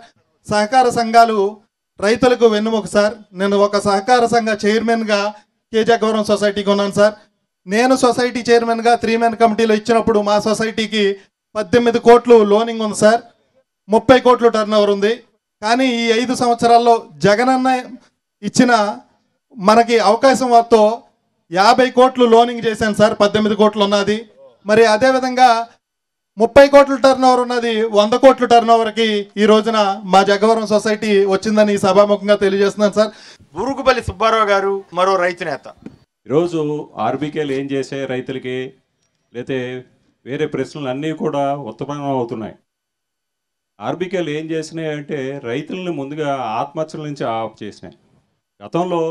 సహకార సంఘాలు రైతులకు వెన్నుముక సార్. నేను ఒక సహకార సంఘ చైర్మన్గా కేజాగవరం సొసైటీకి ఉన్నాను సార్. నేను సొసైటీ చైర్మన్గా 3 మెన్ కమిటీలో ఇచ్చినప్పుడు మా సొసైటీకి 18 కోట్లు లోనింగ్ ఉంది సార్, 30 కోట్లు టర్న్ ఓవర్ ఉంది. కానీ ఈ 5 సంవత్సరాల్లో జగనన్న ఇచ్చిన మనకి అవకాశం వారితో 50 కోట్లు లోనింగ్ చేశాను సార్, 18 కోట్లు ఉన్నది. మరి అదేవిధంగా 30 కోట్ల టర్న్ ఓవర్ ఉన్నది 100 కోట్ల టర్న్ ఓవర్కి ఈ రోజున మా జగవరం సొసైటీ వచ్చిందని సభాముఖంగా తెలియజేస్తున్నాను సార్.
బూరుగుపల్లి సుబ్బారావు గారు మరో రైతు నేత.
ఈరోజు ఆర్బీకేలు ఏం చేసే రైతులకి లేతే వేరే ప్రశ్నలు అన్నీ కూడా ఉత్పన్నం అవుతున్నాయి. ఆర్బీకేలు ఏం చేసినాయి అంటే రైతులను ముందుగా ఆత్మహత్యల నుంచి ఆఫ్ చేసినాయి. గతంలో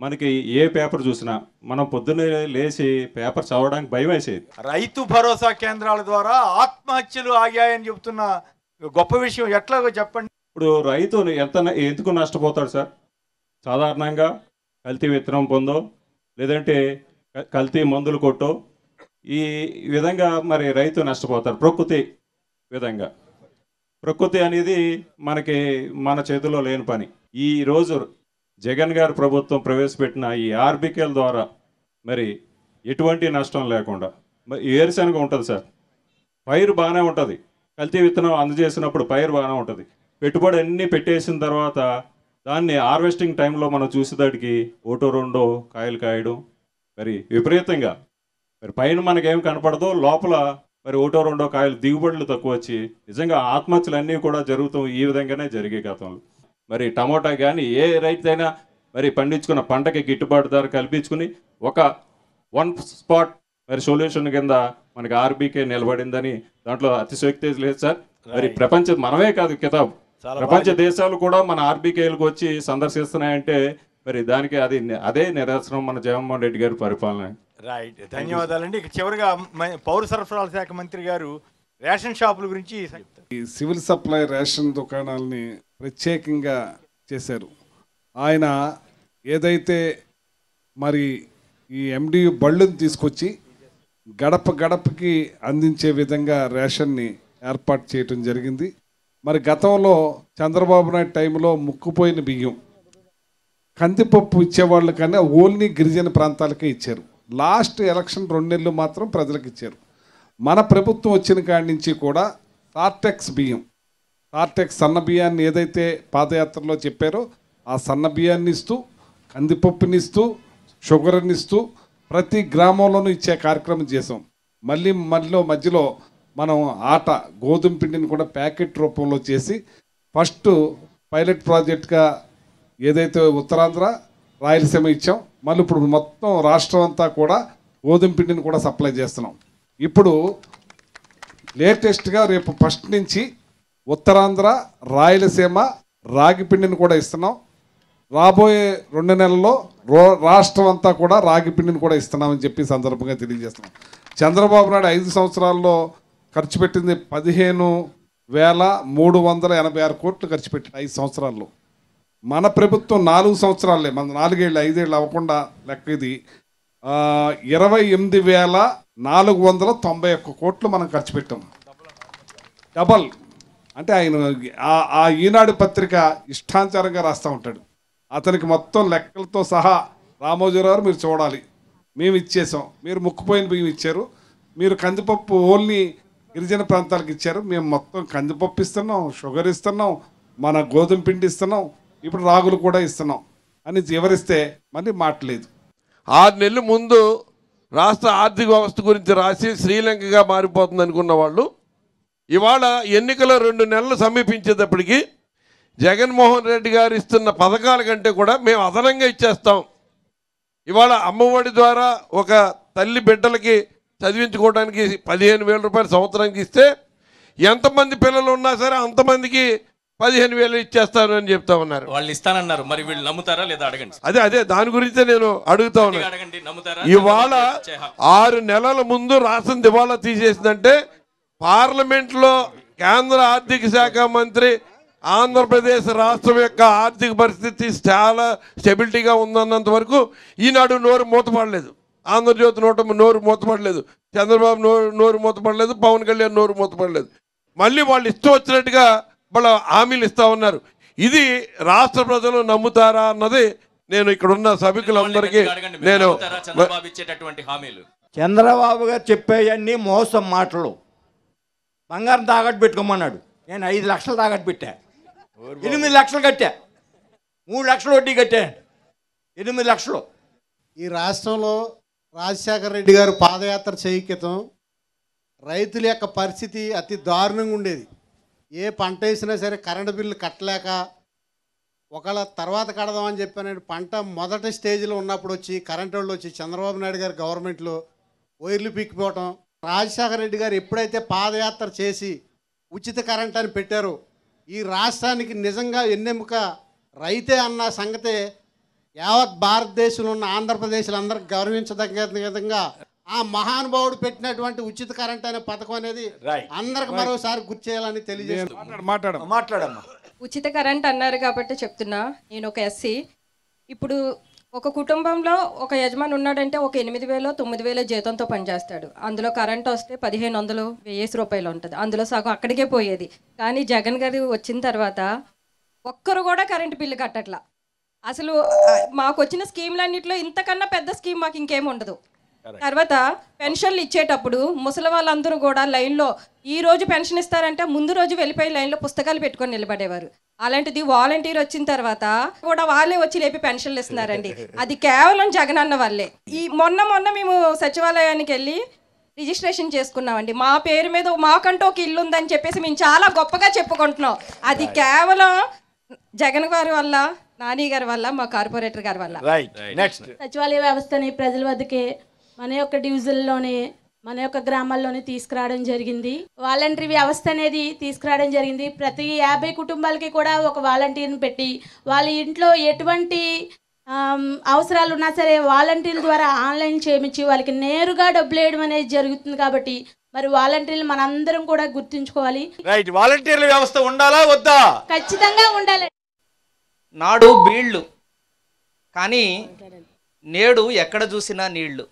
మనకి ఏ పేపర్ చూసినా మనం పొద్దున్నే లేచి పేపర్ చదవడానికి భయం వేసేది.
రైతు భరోసా కేంద్రాల ద్వారా ఆత్మహత్యలు ఆగాయని చెబుతున్న గొప్ప విషయం ఎట్లాగో చెప్పండి.
ఇప్పుడు రైతు ఎందుకు నష్టపోతాడు సార్? సాధారణంగా కల్తీ విత్తనం పొందో లేదంటే కల్తీ మందులు కొట్టో ఈ విధంగా మరి రైతు నష్టపోతారు. ప్రకృతి అనేది మనకి మన చేతిలో లేని పని. ఈరోజు జగన్ గారి ప్రభుత్వం ప్రవేశపెట్టిన ఈ ఆర్బీకేల ద్వారా మరి ఎటువంటి నష్టం లేకుండా ఏరుశనగ ఉంటుంది సార్, పైరు బాగానే ఉంటుంది, కల్తీ విత్తనం అందజేసినప్పుడు పైరు బాగానే ఉంటుంది. పెట్టుబడి అన్నీ పెట్టేసిన తర్వాత దాన్ని హార్వెస్టింగ్ టైంలో మనం చూసేదానికి ఒకటో రెండో కాయలు కాయడం మరి విపరీతంగా, మరి పైన మనకేం కనపడదో లోపల మరి ఒకటో రెండో కాయలు దిగుబడులు తక్కువ వచ్చి నిజంగా ఆత్మహత్యలు అన్నీ కూడా జరుగుతాం. ఈ విధంగానే జరిగే గతంలో మరి టమోటా కానీ ఏ రైతైనా మరి పండించుకున్న పంటకి గిట్టుబాటు ధర కల్పించుకుని ఒక వన్ స్పాట్ మరి సొల్యూషన్ కింద మనకి ఆర్బీకే నిలబడిందని దాంట్లో అతిశయోక్తి లేదు సార్. మరి మనమే కాదు ప్రపంచ దేశాలు కూడా మన ఆర్బీకేలకు వచ్చి సందర్శిస్తున్నాయంటే మరి దానికి అదే నిదర్శనం మన జగన్మోహన్ రెడ్డి గారి పరిపాలన.
రైట్, ధన్యవాదాలండి. ఇక చివరిగా పౌర సరఫరాల శాఖ మంత్రి గారు రేషన్ షాపుల గురించి
ఈ సివిల్ సప్లై రేషన్ దుకాణాలని ప్రత్యేకంగా చేశారు. ఆయన ఏదైతే మరి ఈ ఎండియు బళ్ళుని తీసుకొచ్చి గడప గడపకి అందించే విధంగా రేషన్ని ఏర్పాటు చేయటం జరిగింది. మరి గతంలో చంద్రబాబు నాయుడు టైంలో ముక్కుపోయిన బియ్యం కందిపప్పు ఇచ్చేవాళ్ళు కానీ ఓన్లీ గిరిజన ప్రాంతాలకే ఇచ్చారు. లాస్ట్ ఎలక్షన్ 2 నెలలు మాత్రం ప్రజలకు ఇచ్చారు. మన ప్రభుత్వం వచ్చిన కాడి నుంచి కూడా టార్టెక్స్ సన్న బియ్యాన్ని ఏదైతే పాదయాత్రలో చెప్పారో ఆ సన్న బియ్యాన్ని ఇస్తూ, కందిపప్పుని ఇస్తూ, షుగర్ని ఇస్తూ ప్రతి గ్రామంలోనూ ఇచ్చే కార్యక్రమం చేసాం. మధ్యలో మనం గోధుమ పిండిని కూడా ప్యాకెట్ రూపంలో చేసి ఫస్ట్ పైలట్ ప్రాజెక్ట్గా ఏదైతే ఉత్తరాంధ్ర రాయలసీమ ఇచ్చాం, మళ్ళీ ఇప్పుడు మొత్తం రాష్ట్రం అంతా కూడా గోధుమ పిండిని కూడా సప్లై చేస్తున్నాం. ఇప్పుడు లేటెస్ట్గా రేపు ఫస్ట్ నుంచి ఉత్తరాంధ్ర రాయలసీమ రాగి పిండిని కూడా ఇస్తున్నాం. రాబోయే 2 నెలల్లో రాష్ట్రం అంతా కూడా రాగి పిండిని కూడా ఇస్తున్నామని చెప్పి సందర్భంగా తెలియజేస్తున్నాం. చంద్రబాబు నాయుడు 5 సంవత్సరాల్లో ఖర్చు పెట్టింది 15,386 కోట్లు ఖర్చు పెట్టింది 5 సంవత్సరాల్లో. మన ప్రభుత్వం 4 సంవత్సరాలే, మన 4 ఏళ్ళు 5 ఏళ్ళు అవ్వకుండా లెక్క ఇది 28,491 కోట్లు మనం ఖర్చు పెట్టాం. డబల్ అంటే ఆయన ఆ ఈనాడు పత్రిక ఇష్టానుసారంగా రాస్తూ ఉంటాడు. అతనికి మొత్తం లెక్కలతో సహా రామోజీరావు మీరు చూడాలి, మేము ఇచ్చేసాం, మీరు ముక్కుపోయిన బియ్యం ఇచ్చారు, మీరు కందిపప్పు ఓన్లీ గిరిజన ప్రాంతాలకు ఇచ్చారు, మేము మొత్తం కందిపప్పు ఇస్తున్నాం, షుగర్ ఇస్తున్నాం, మన గోధుమ పిండి ఇస్తున్నాం, ఇప్పుడు రాగులు కూడా ఇస్తున్నాం అని వివరిస్తే మళ్ళీ మాట్లేదు.
6 నెలల ముందు రాష్ట్ర ఆర్థిక వ్యవస్థ గురించి రాసి శ్రీలంకగా మారిపోతుంది అనుకున్న వాళ్ళు ఇవాళ ఎన్నికల 2 నెలలు సమీపించేటప్పటికి జగన్మోహన్ రెడ్డి గారు ఇస్తున్న పథకాల కంటే కూడా మేము అదనంగా ఇచ్చేస్తాం. ఇవాళ అమ్మఒడి ద్వారా ఒక తల్లి బిడ్డలకి చదివించుకోవడానికి 15,000 రూపాయలు సంవత్సరానికి ఇస్తే ఎంతమంది పిల్లలు ఉన్నా సరే అంతమందికి 15,000 ఇచ్చేస్తాను అని చెప్తా ఉన్నారు.
వాళ్ళు ఇస్తానన్నారు, మరి వీళ్ళు నమ్ముతారా లేదా అడగండి.
అదే దాని గురించే నేను అడుగుతా ఉన్నాను. ఇవాళ 6 నెలల ముందు రాష్ట్రం దివాళా తీసేసిందంటే పార్లమెంట్లో కేంద్ర ఆర్థిక శాఖ మంత్రి ఆంధ్రప్రదేశ్ రాష్ట్రం యొక్క ఆర్థిక పరిస్థితి చాలా స్టెబిలిటీగా ఉందన్నంత వరకు ఈనాడు నోరు మూతపడలేదు, ఆంధ్రజ్యోతి నోరు మూతపడలేదు, చంద్రబాబు నోరు మూతపడలేదు, పవన్ కళ్యాణ్ నోరు మూతపడలేదు. మళ్ళీ వాళ్ళు ఇష్టం వచ్చినట్టుగా వాళ్ళ హామీలు ఇస్తూ ఉన్నారు. ఇది రాష్ట్ర ప్రజలు నమ్ముతారా అన్నది నేను ఇక్కడున్న సభికులందరికీ నేను
చంద్రబాబు గారు చెప్పేవన్నీ మోసం మాటలు. బంగారం తాకట్టు పెట్టుకోమన్నాడు, నేను 5 లక్షలు తాకట్టు పెట్టా, 8 లక్షలు కట్టా, 3 లక్షలు వడ్డీ కట్టా, 8 లక్షలు.
ఈ రాష్ట్రంలో రాజశేఖర రెడ్డి గారు పాదయాత్ర చేయకితం రైతుల యొక్క పరిస్థితి అతి దారుణంగా ఉండేది. ఏ పంట వేసినా సరే కరెంటు బిల్లు కట్టలేక ఒకవేళ తర్వాత కడదామని చెప్పానంటే పంట మొదటి స్టేజ్లో ఉన్నప్పుడు వచ్చి కరెంటు వాళ్ళు వచ్చి చంద్రబాబు నాయుడు గారి గవర్నమెంట్లో వైర్లు పీక్కిపోవటం. రాజశేఖర రెడ్డి గారు ఎప్పుడైతే పాదయాత్ర చేసి ఉచిత కరెంట్ అని పెట్టారో ఈ రాష్ట్రానికి నిజంగా ఎన్నెముక రైతే అన్న సంగతే యావత్ భారతదేశంలో ఉన్న ఆంధ్రప్రదేశ్లో అందరికి గౌరవించదగ్గ విధంగా ఆ మహానుభావుడు పెట్టినటువంటి ఉచిత కరెంట్ అనే పథకం అనేది అందరికి మరోసారి గుర్తు చేయాలని తెలియజేస్తున్నాను.
ఉచిత కరెంట్ అన్నారు కాబట్టి చెప్తున్నా, నేను ఒక ఎస్సీ. ఇప్పుడు ఒక కుటుంబంలో ఒక యజమాని ఉన్నాడంటే ఒక 8,000 9,000 జీతంతో పనిచేస్తాడు. అందులో కరెంట్ వస్తే 1,500 1000 రూపాయలు ఉంటుంది, అందులో సగం అక్కడికే పోయేది. కానీ జగన్ గారు వచ్చిన తర్వాత ఒక్కరు కూడా కరెంటు బిల్లు కట్టట్లా. అసలు మాకు వచ్చిన స్కీమ్లన్నింటిలో ఇంతకన్నా పెద్ద స్కీమ్ మాకు ఇంకేం ఉండదు. తర్వాత పెన్షన్లు ఇచ్చేటప్పుడు ముసలి వాళ్ళందరూ కూడా లైన్లో ఈ రోజు పెన్షన్ ఇస్తారంటే ముందు రోజు వెళ్ళిపోయి లైన్లో పుస్తకాలు పెట్టుకొని నిలబడేవారు. అలాంటిది వాలంటీర్ వచ్చిన తర్వాత కూడా వాళ్ళే వచ్చి లేపి పెన్షన్లు ఇస్తున్నారండి. అది కేవలం జగన్ అన్న వాళ్ళే. ఈ మొన్న మేము సచివాలయానికి వెళ్ళి రిజిస్ట్రేషన్ చేసుకున్నామండి. మా పేరు మీద మాకంటూ ఒక ఇల్లు ఉందని చెప్పేసి మేము చాలా గొప్పగా చెప్పుకుంటున్నాం. అది కేవలం జగన్ గారి వల్ల, నాని గారి వల్ల, మా కార్పొరేటర్ గారి వల్ల.
సచివాలయ వ్యవస్థని ప్రజల వద్దకే మన యొక్క డివిజన్లోనే మన యొక్క గ్రామాల్లోనే తీసుకురావడం జరిగింది. వాలంటరీ వ్యవస్థ అనేది తీసుకురావడం జరిగింది. ప్రతి 50 కుటుంబాలకి కూడా ఒక వాలంటీర్ని పెట్టి వాళ్ళ ఇంట్లో ఎటువంటి అవసరాలు ఉన్నా సరే వాలంటీర్ల ద్వారా ఆన్లైన్ చేయించి వాళ్ళకి నేరుగా డబ్బులు వేయడం అనేది జరుగుతుంది. కాబట్టి మరి వాలంటీర్లు మనందరం కూడా గుర్తుంచుకోవాలి.
వాలంటీర్ల వ్యవస్థ ఉండాలా వద్దా?
ఖచ్చితంగా ఉండాలి.
నాడు బీళ్లు కానీ నేడు ఎక్కడ చూసినా నీళ్లు.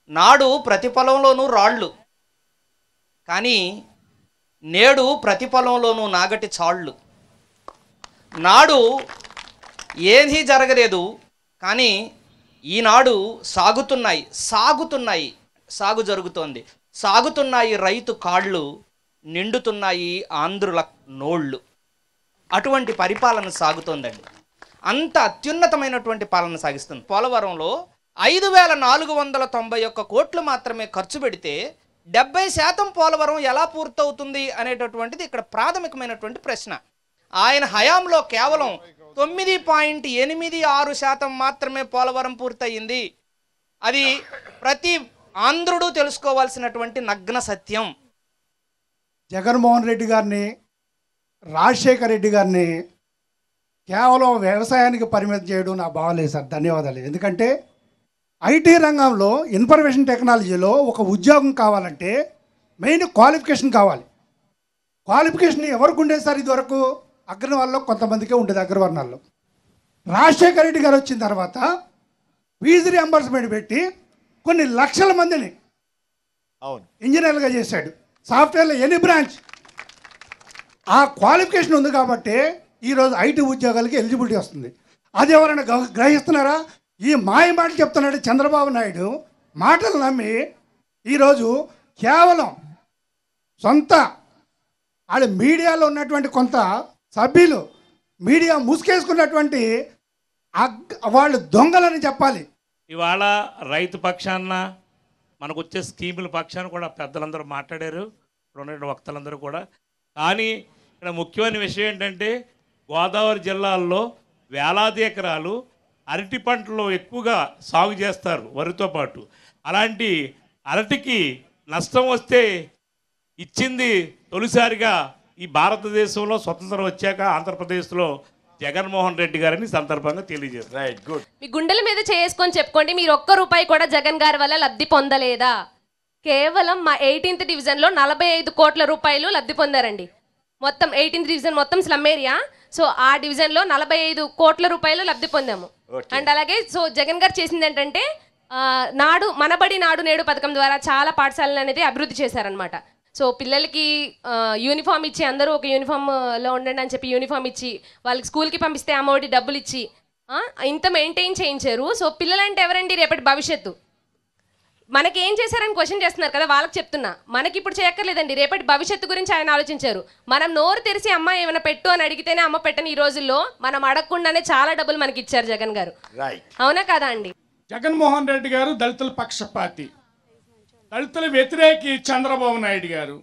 నాడు ప్రతి పొలంలోనూ రాళ్ళు కానీ నేడు ప్రతి పొలంలోనూ నాగటి చాళ్ళు. నాడు ఏదీ జరగలేదు కానీ ఈనాడు సాగు జరుగుతోంది. సాగుతున్నాయి రైతు కాళ్ళు, నిండుతున్నాయి ఆంధ్రుల నోళ్ళు. అటువంటి పరిపాలన సాగుతోందండి. అంత అత్యున్నతమైనటువంటి పాలన సాగిస్తుంది. పోలవరంలో 5,491 కోట్లు మాత్రమే ఖర్చు పెడితే 70% పోలవరం ఎలా పూర్తవుతుంది అనేటటువంటిది ఇక్కడ ప్రాథమికమైనటువంటి ప్రశ్న. ఆయన హయాంలో కేవలం 9.86% మాత్రమే పోలవరం పూర్తయింది. అది ప్రతి ఆంధ్రుడు తెలుసుకోవాల్సినటువంటి నగ్న సత్యం.
జగన్మోహన్ రెడ్డి గారిని, రాజశేఖర్ రెడ్డి గారిని కేవలం వ్యవసాయానికి పరిమితం చేయడం నా భావలేదు సార్. ధన్యవాదాలు. ఎందుకంటే ఐటీ రంగంలో, ఇన్ఫర్మేషన్ టెక్నాలజీలో ఒక ఉద్యోగం కావాలంటే మెయిన్ క్వాలిఫికేషన్ కావాలి. క్వాలిఫికేషన్ ఎవరికి ఉండేది సార్? ఇదివరకు అగ్రవర్ణాల్లో కొంతమందికే ఉండేది. అగ్రవర్ణాల్లో రాజశేఖర రెడ్డి గారు వచ్చిన తర్వాత ఫీజు రియంబర్స్మెంట్ పెట్టి కొన్ని లక్షల మందిని ఇంజనీర్లుగా చేశాడు. సాఫ్ట్వేర్లో ఎనీ బ్రాంచ్ ఆ క్వాలిఫికేషన్ ఉంది కాబట్టి ఈరోజు ఐటీ ఉద్యోగాలకి ఎలిజిబిలిటీ వస్తుంది. అది ఎవరైనా గ్రహిస్తున్నారా? ఈ మాయ మాటలు చెప్తున్నాడు చంద్రబాబు నాయుడు. మాటలు నమ్మి ఈరోజు కేవలం సొంత వాళ్ళ మీడియాలో ఉన్నటువంటి కొంత సభ్యులు మీడియా ముసుకేసుకున్నటువంటి వాళ్ళు దొంగలని చెప్పాలి.
ఇవాళ రైతు పక్షాన మనకు వచ్చే స్కీముల పక్షాన కూడా పెద్దలందరూ మాట్లాడారు, రెండు వక్తలందరూ కూడా. కానీ ఇక్కడ ముఖ్యమైన విషయం ఏంటంటే గోదావరి జిల్లాల్లో వేలాది ఎకరాలు అరటి పంటలు ఎక్కువగా సాగు చేస్తారు వరితో పాటు. అలాంటి అరటికి నష్టం వస్తే ఇచ్చింది తొలిసారిగా ఈ భారతదేశంలో స్వతంత్రం వచ్చాక ఆంధ్రప్రదేశ్లో జగన్మోహన్ రెడ్డి గారిని సందర్భంగా తెలియజేస్తారు. Right, good.
మీ గుండెల మీద చేసుకొని చెప్పుకోండి, మీరు ఒక్క రూపాయి కూడా జగన్ గారి వల్ల లబ్ధి పొందలేదా? కేవలం మా 18th డివిజన్లో 45 కోట్ల రూపాయలు లబ్ధి పొందారండి. మొత్తం 18th డివిజన్ మొత్తం స్లమ్ ఏరియా. సో ఆ డివిజన్లో 45 కోట్ల రూపాయలు లబ్ధి పొందాము. అండ్ అలాగే సో జగన్ గారు చేసింది ఏంటంటే నాడు మనబడి నాడు నేడు పథకం ద్వారా చాలా పాఠశాలలు అనేది అభివృద్ధి చేశారనమాట. సో పిల్లలకి యూనిఫామ్ ఇచ్చి అందరూ ఒక యూనిఫామ్లో ఉండండి అని చెప్పి యూనిఫామ్ ఇచ్చి వాళ్ళకి స్కూల్కి పంపిస్తే అమ్మఒడి డబ్బులు ఇచ్చి ఇంత మెయింటైన్ చేయించారు. సో పిల్లలంటే ఎవరండి? రేపటి భవిష్యత్తు. మనకి ఏం చేశారని క్వశ్చన్ చేస్తున్నారు కదా, వాళ్ళకి చెప్తున్నా, మనకి ఇప్పుడు చేయక్కర్లేదండి, రేపటి భవిష్యత్తు గురించి ఆయన ఆలోచించారు. మనం నోరు తెరిచి అమ్మ ఏమైనా పెట్టు అని అడిగితేనే అమ్మ పెట్టని ఈ రోజుల్లో మనం అడగకుండానే చాలా డబ్బులు మనకి ఇచ్చారు జగన్ గారు. అవునా కదా అండి?
జగన్మోహన్ రెడ్డి గారు దళితుల పక్షపాతి, దళితుల వ్యతిరేకి చంద్రబాబు నాయుడు గారు.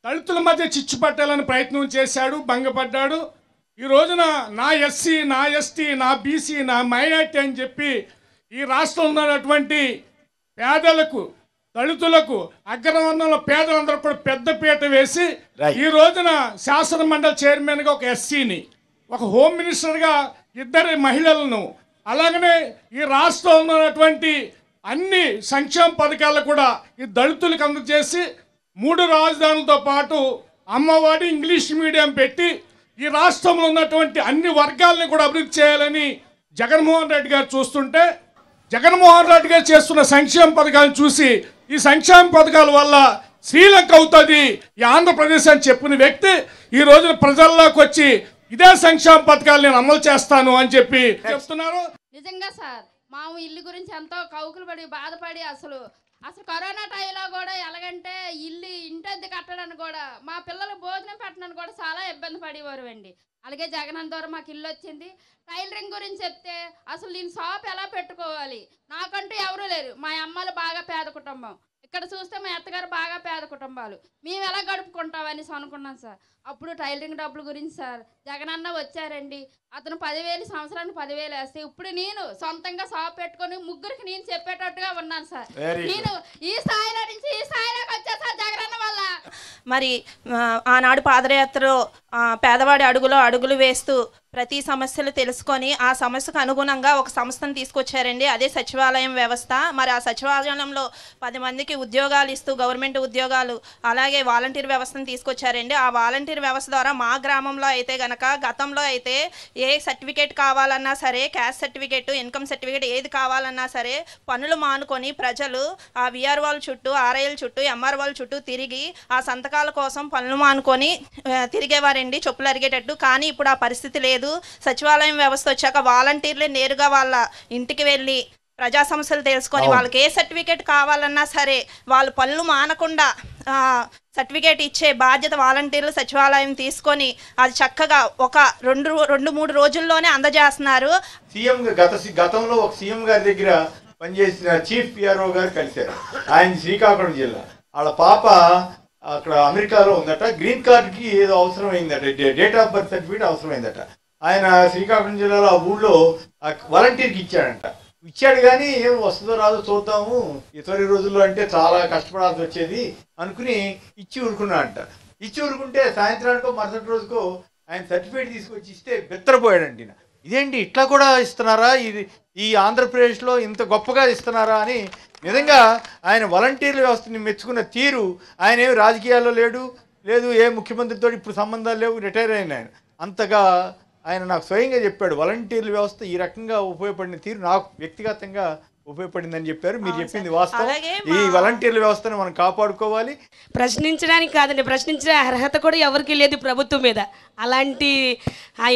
దళితుల మధ్య చిచ్చు పట్టాలని ప్రయత్నం చేశాడు, భంగపడ్డాడు. ఈ రోజున నా ఎస్సీ, నా ఎస్టీ, నా బీసీ, నా మైనార్టీ అని చెప్పి ఈ రాష్ట్రంలో ఉన్నటువంటి పేదలకు, దళితులకు, అగ్రవర్ణంలో పేదలందరూ కూడా పెద్ద పీట వేసి ఈ రోజున శాసన మండలి చైర్మన్గా ఒక ఎస్సీని, ఒక హోమ్ మినిస్టర్గా 2 మహిళలను, అలాగనే ఈ రాష్ట్రంలో ఉన్నటువంటి అన్ని సంక్షేమ పథకాలు కూడా ఈ దళితులకు అందజేసి 3 రాజధానులతో పాటు అమ్మఒడి, ఇంగ్లీష్ మీడియం పెట్టి ఈ రాష్ట్రంలో ఉన్నటువంటి అన్ని వర్గాలను కూడా అభివృద్ధి చేయాలని జగన్మోహన్ రెడ్డి గారు చూస్తుంటే, జగన్మోహన్ రెడ్డి గారు చేస్తున్న సంక్షేమ పథకాలను చూసి ఈ సంక్షేమ పథకాల వల్ల శ్రీలంక అవుతుంది ఈ ఆంధ్రప్రదేశ్ అని చెప్పిన వ్యక్తి ఈ రోజున ప్రజల్లోకి వచ్చి ఇదే సంక్షేమ పథకాలు నేను అమలు చేస్తాను అని చెప్పి చెప్తున్నారు.
నిజంగా సార్ మా ఇల్లు గురించి ఎంతో కౌకులు పడి బాధపడి అసలు కరోనా టైంలో కూడా ఎలాగంటే ఇంటి కట్టడానికి కూడా మా పిల్లలకు భోజనం పెట్టడానికి కూడా చాలా ఇబ్బంది పడేవారు అండి. అలాగే జగన్ ద్వారా మాకు ఇల్లు వచ్చింది. టైలరింగ్ గురించి చెప్తే అసలు నేను షాప్ ఎలా పెట్టుకోవాలి, నాకంటూ ఎవరూ లేరు. మా అమ్మలు బాగా పేద కుటుంబం, ఇక్కడ చూస్తే మా అత్తగారు బాగా పేద కుటుంబాలు, మేము ఎలా గడుపుకుంటామని అనుకున్నాం సార్. అప్పుడు టైలరింగ్ డబ్బుల గురించి సార్ జగనన్న వచ్చారండి. అతను 10,000 సంవత్సరానికి 10,000 వేస్తే ఇప్పుడు నేను సొంతంగా షాప్ పెట్టుకొని ముగ్గురికి నేను చెప్పేటట్టుగా ఉన్నాను సార్. నేను ఈ స్థాయిలో నుంచి ఈ స్థాయిలోకి వచ్చా సార్ జగనన్న వల్ల.
మరి ఆనాడు పాదయాత్రలో పేదవాడి అడుగులు వేస్తూ ప్రతి సమస్యలు తెలుసుకొని ఆ సమస్యకు అనుగుణంగా ఒక సంస్థను తీసుకొచ్చారండి. అదే సచివాలయం వ్యవస్థ. మరి ఆ సచివాలయంలో 10 మందికి ఉద్యోగాలు ఇస్తూ గవర్నమెంట్ ఉద్యోగాలు, అలాగే వాలంటీర్ వ్యవస్థను తీసుకొచ్చారండి. ఆ వాలంటీర్ వ్యవస్థ ద్వారా మా గ్రామంలో అయితే గనక గతంలో అయితే ఏ సర్టిఫికేట్ కావాలన్నా సరే, క్యాస్ట్ సర్టిఫికేట్, ఇన్కమ్ సర్టిఫికేట్ ఏది కావాలన్నా సరే పనులు మానుకొని ప్రజలు ఆ విఆర్ఓల చుట్టూ, ఆర్ఐల చుట్టూ, ఎంఆర్ఓల చుట్టూ తిరిగి ఆ సంతకాల కోసం పనులు మానుకొని తిరిగేవారండి చెప్పులు అరిగేటట్టు. కానీ ఇప్పుడు ఆ పరిస్థితి లేదు. సచివాలయం వ్యవస్థ వచ్చాక వాలంటీర్లే నేరుగా వాళ్ళ ఇంటికి వెళ్ళి ప్రజా సమస్యలు తెలుసుకొని వాళ్ళకి ఏ సర్టిఫికేట్ కావాలన్నా సరే వాళ్ళు పనులు మానకుండా సర్టిఫికేట్ ఇచ్చే బాధ్యత వాలంటీర్లు సచివాలయం తీసుకొని అది చక్కగా ఒక 2-3 రోజుల్లోనే అందజేస్తున్నారు.
గతంలో ఒక సీఎం గారి దగ్గర పనిచేసిన చీఫ్ పిఆర్ఓ గారు కలిశారు. ఆయన శ్రీకాకుళం జిల్లా, వాళ్ళ పాప అక్కడ అమెరికాలో ఉందట, గ్రీన్ కార్డ్కి ఏదో అవసరమైందట, డేట్ ఆఫ్ బర్త్ సర్టిఫికేట్ అవసరమైందట. ఆయన శ్రీకాకుళం జిల్లాలో ఆ ఊళ్ళో వాలంటీర్కి ఇచ్చాడంట. ఇచ్చాడు కానీ ఏం వస్తుందో రాదో చూద్దాము, ఇతర రోజుల్లో అంటే చాలా కష్టపడాల్సి వచ్చేది అనుకుని ఇచ్చి ఊరుకున్నాడంట. ఇచ్చి ఊరుకుంటే సాయంత్రానికో మరుసటి రోజుకో ఆయన సర్టిఫికేట్ తీసుకొచ్చి ఇస్తే బెత్తరపోయాడండి. ఇదేంటి ఇట్లా కూడా ఇస్తున్నారా, ఇది ఈ ఆంధ్రప్రదేశ్లో ఇంత గొప్పగా ఇస్తున్నారా అని నిజంగా ఆయన వాలంటీర్ల వ్యవస్థని మెచ్చుకున్న తీరు. ఆయన ఏమి రాజకీయాల్లో లేదు ఏ ముఖ్యమంత్రితో ఇప్పుడు సంబంధాలు లేవు, రిటైర్ అయిన ఆయన. అంతగా ఆయన నాకు స్వయంగా చెప్పాడు వాలంటీర్ల వ్యవస్థ ఈ రకంగా ఉపయోగపడిన తీరు నాకు వ్యక్తిగతంగా ఉపయోగపడిందని చెప్పారు. మీరు చెప్పింది వాస్తవం. ఈ వాలంటీర్ల వ్యవస్థను మనం కాపాడుకోవాలి.
ప్రశ్నించడానికి కాదండి, ప్రశ్నించే అర్హత కూడా ఎవరికి లేదు ప్రభుత్వం మీద. అలాంటి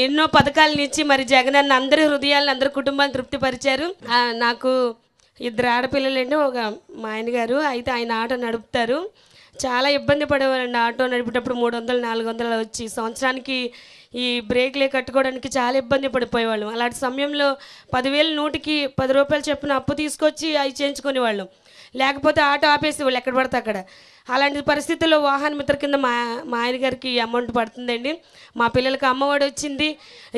ఎన్నో పథకాలను ఇచ్చి మరి జగన్ అన్న అందరి హృదయాలను అందరి కుటుంబాన్ని తృప్తిపరిచారు. నాకు 2 ఆడపిల్లలండి, ఒక మా ఆయన గారు. అయితే ఆయన ఆటో నడుపుతారు. చాలా ఇబ్బంది పడేవాళ్ళండి ఆటో నడిపేటప్పుడు. 300 400 వచ్చి సంవత్సరానికి ఈ బ్రేక్లే కట్టుకోవడానికి చాలా ఇబ్బంది పడిపోయేవాళ్ళం. అలాంటి సమయంలో 10,000 నూటికి 10 రూపాయలు చొప్పున అప్పు తీసుకొచ్చి అవి చేయించుకునేవాళ్ళం. లేకపోతే ఆటో ఆపేసేవాళ్ళు ఎక్కడ పడితే అక్కడ. అలాంటి పరిస్థితుల్లో వాహన మిత్ర కింద మా ఆయన గారికి అమౌంట్ పడుతుందండి. మా పిల్లలకి అమ్మఒడి వచ్చింది.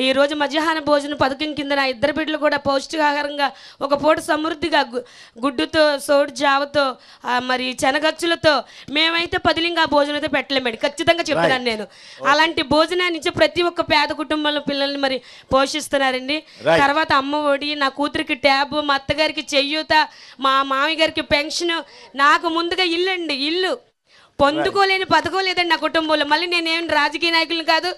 ఈరోజు మధ్యాహ్న భోజన పథకం కింద నా 2 బిడ్డలు కూడా పౌష్టికాహారంగా ఒక పూట సమృద్ధిగా గుడ్డుతో సోడు జావతో మరి శనగచ్చులతో మేమైతే 10 లింగా భోజనంతో పెట్టలేమండి, ఖచ్చితంగా చెప్తున్నాను నేను. అలాంటి భోజనాన్ని ఇచ్చి ప్రతి ఒక్క పేద కుటుంబంలో పిల్లల్ని మరి పోషిస్తున్నారండి. తర్వాత అమ్మఒడి, నా కూతురికి ట్యాబ్, మా అత్తగారికి చెయ్యూత, మా మామయ్య గారికి పెన్షన్, నాకు ముందుగా ఇల్లు అండి. ఇల్లు పొందుకోలేని పథకం లేదండి నా కుటుంబంలో. మళ్ళీ నేనేం రాజకీయ నాయకులను కాదు,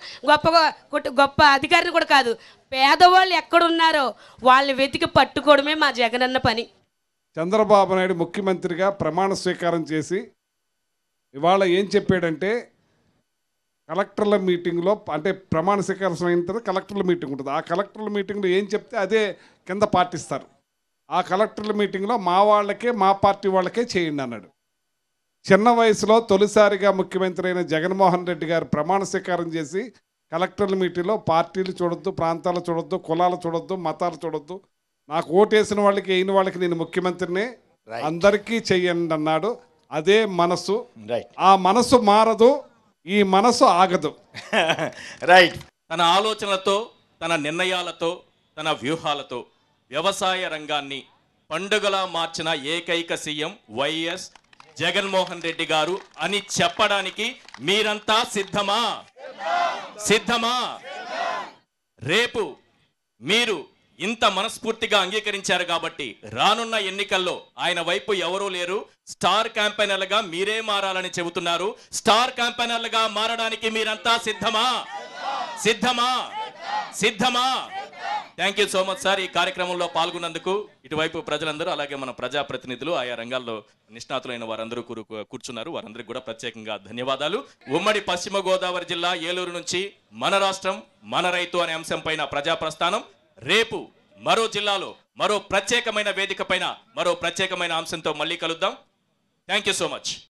గొప్ప అధికారిని కూడా కాదు. పేదవాళ్ళు ఎక్కడున్నారో వాళ్ళని వెతికి పట్టుకోవడమే మా జగనన్న పని.
చంద్రబాబు నాయుడు ముఖ్యమంత్రిగా ప్రమాణ స్వీకారం చేసి ఇవాళ ఏం చెప్పాడంటే, కలెక్టర్ల మీటింగ్లో అంటే ప్రమాణ స్వీకారం అయిన తర్వాత కలెక్టర్ల మీటింగ్ ఉంటుంది. ఆ కలెక్టర్ల మీటింగ్లో ఏం చెప్తే అదే కింద పాటిస్తారు. ఆ కలెక్టర్ల మీటింగ్లో మా వాళ్ళకే మా పార్టీ వాళ్ళకే చేయండి అన్నాడు. చిన్న వయసులో తొలిసారిగా ముఖ్యమంత్రి అయిన జగన్మోహన్ రెడ్డి గారు ప్రమాణ స్వీకారం చేసి కలెక్టర్ల మీటింగ్లో పార్టీలు చూడొద్దు, ప్రాంతాలు చూడొద్దు, కులాలు చూడొద్దు, మతాలు చూడొద్దు, నాకు ఓటేసిన వాళ్ళకి అయిన వాళ్ళకి నేను ముఖ్యమంత్రిని, అందరికీ చెయ్యండి అన్నాడు. అదే మనసు. ఆ మనసు మారదు, ఈ మనసు ఆగదు.
రైట్. తన ఆలోచనలతో, తన నిర్ణయాలతో, తన వ్యూహాలతో వ్యవసాయ రంగాన్ని పండుగలా మార్చిన ఏకైక సీఎం వైఎస్ జగన్మోహన్ రెడ్డి గారు అని చెప్పడానికి మీరంతా సిద్ధమా? సిద్ధమా? రేపు మీరు ఇంత మనస్ఫూర్తిగా అంగీకరించారు కాబట్టి రానున్న ఎన్నికల్లో ఆయన వైపు ఎవరూ లేరు. స్టార్ క్యాంపెయినర్లుగా మీరే మారాలని చెబుతున్నారు. స్టార్ క్యాంపెయినర్లుగా మారడానికి మీరంతా సిద్ధమా? సిద్ధమా? సిద్ధమా? Thank you so much sir. ఈ కార్యక్రమంలో పాల్గొన్నందుకు ఇటువైపు ప్రజలందరూ, అలాగే మన ప్రజాప్రతినిధులు, ఆయా రంగాల్లో నిష్ణాతులైన వారందరూ కూర్చున్నారు. వారందరికీ కూడా ప్రత్యేకంగా ధన్యవాదాలు. ఉమ్మడి పశ్చిమ గోదావరి జిల్లా ఏలూరు నుంచి మన రాష్ట్రం మన రైతు అనే అంశం పైన ప్రజాప్రస్థానం. రేపు మరో జిల్లాలో మరో ప్రత్యేకమైన వేదిక పైన మరో ప్రత్యేకమైన అంశంతో మళ్ళీ కలుద్దాం. Thank you so much.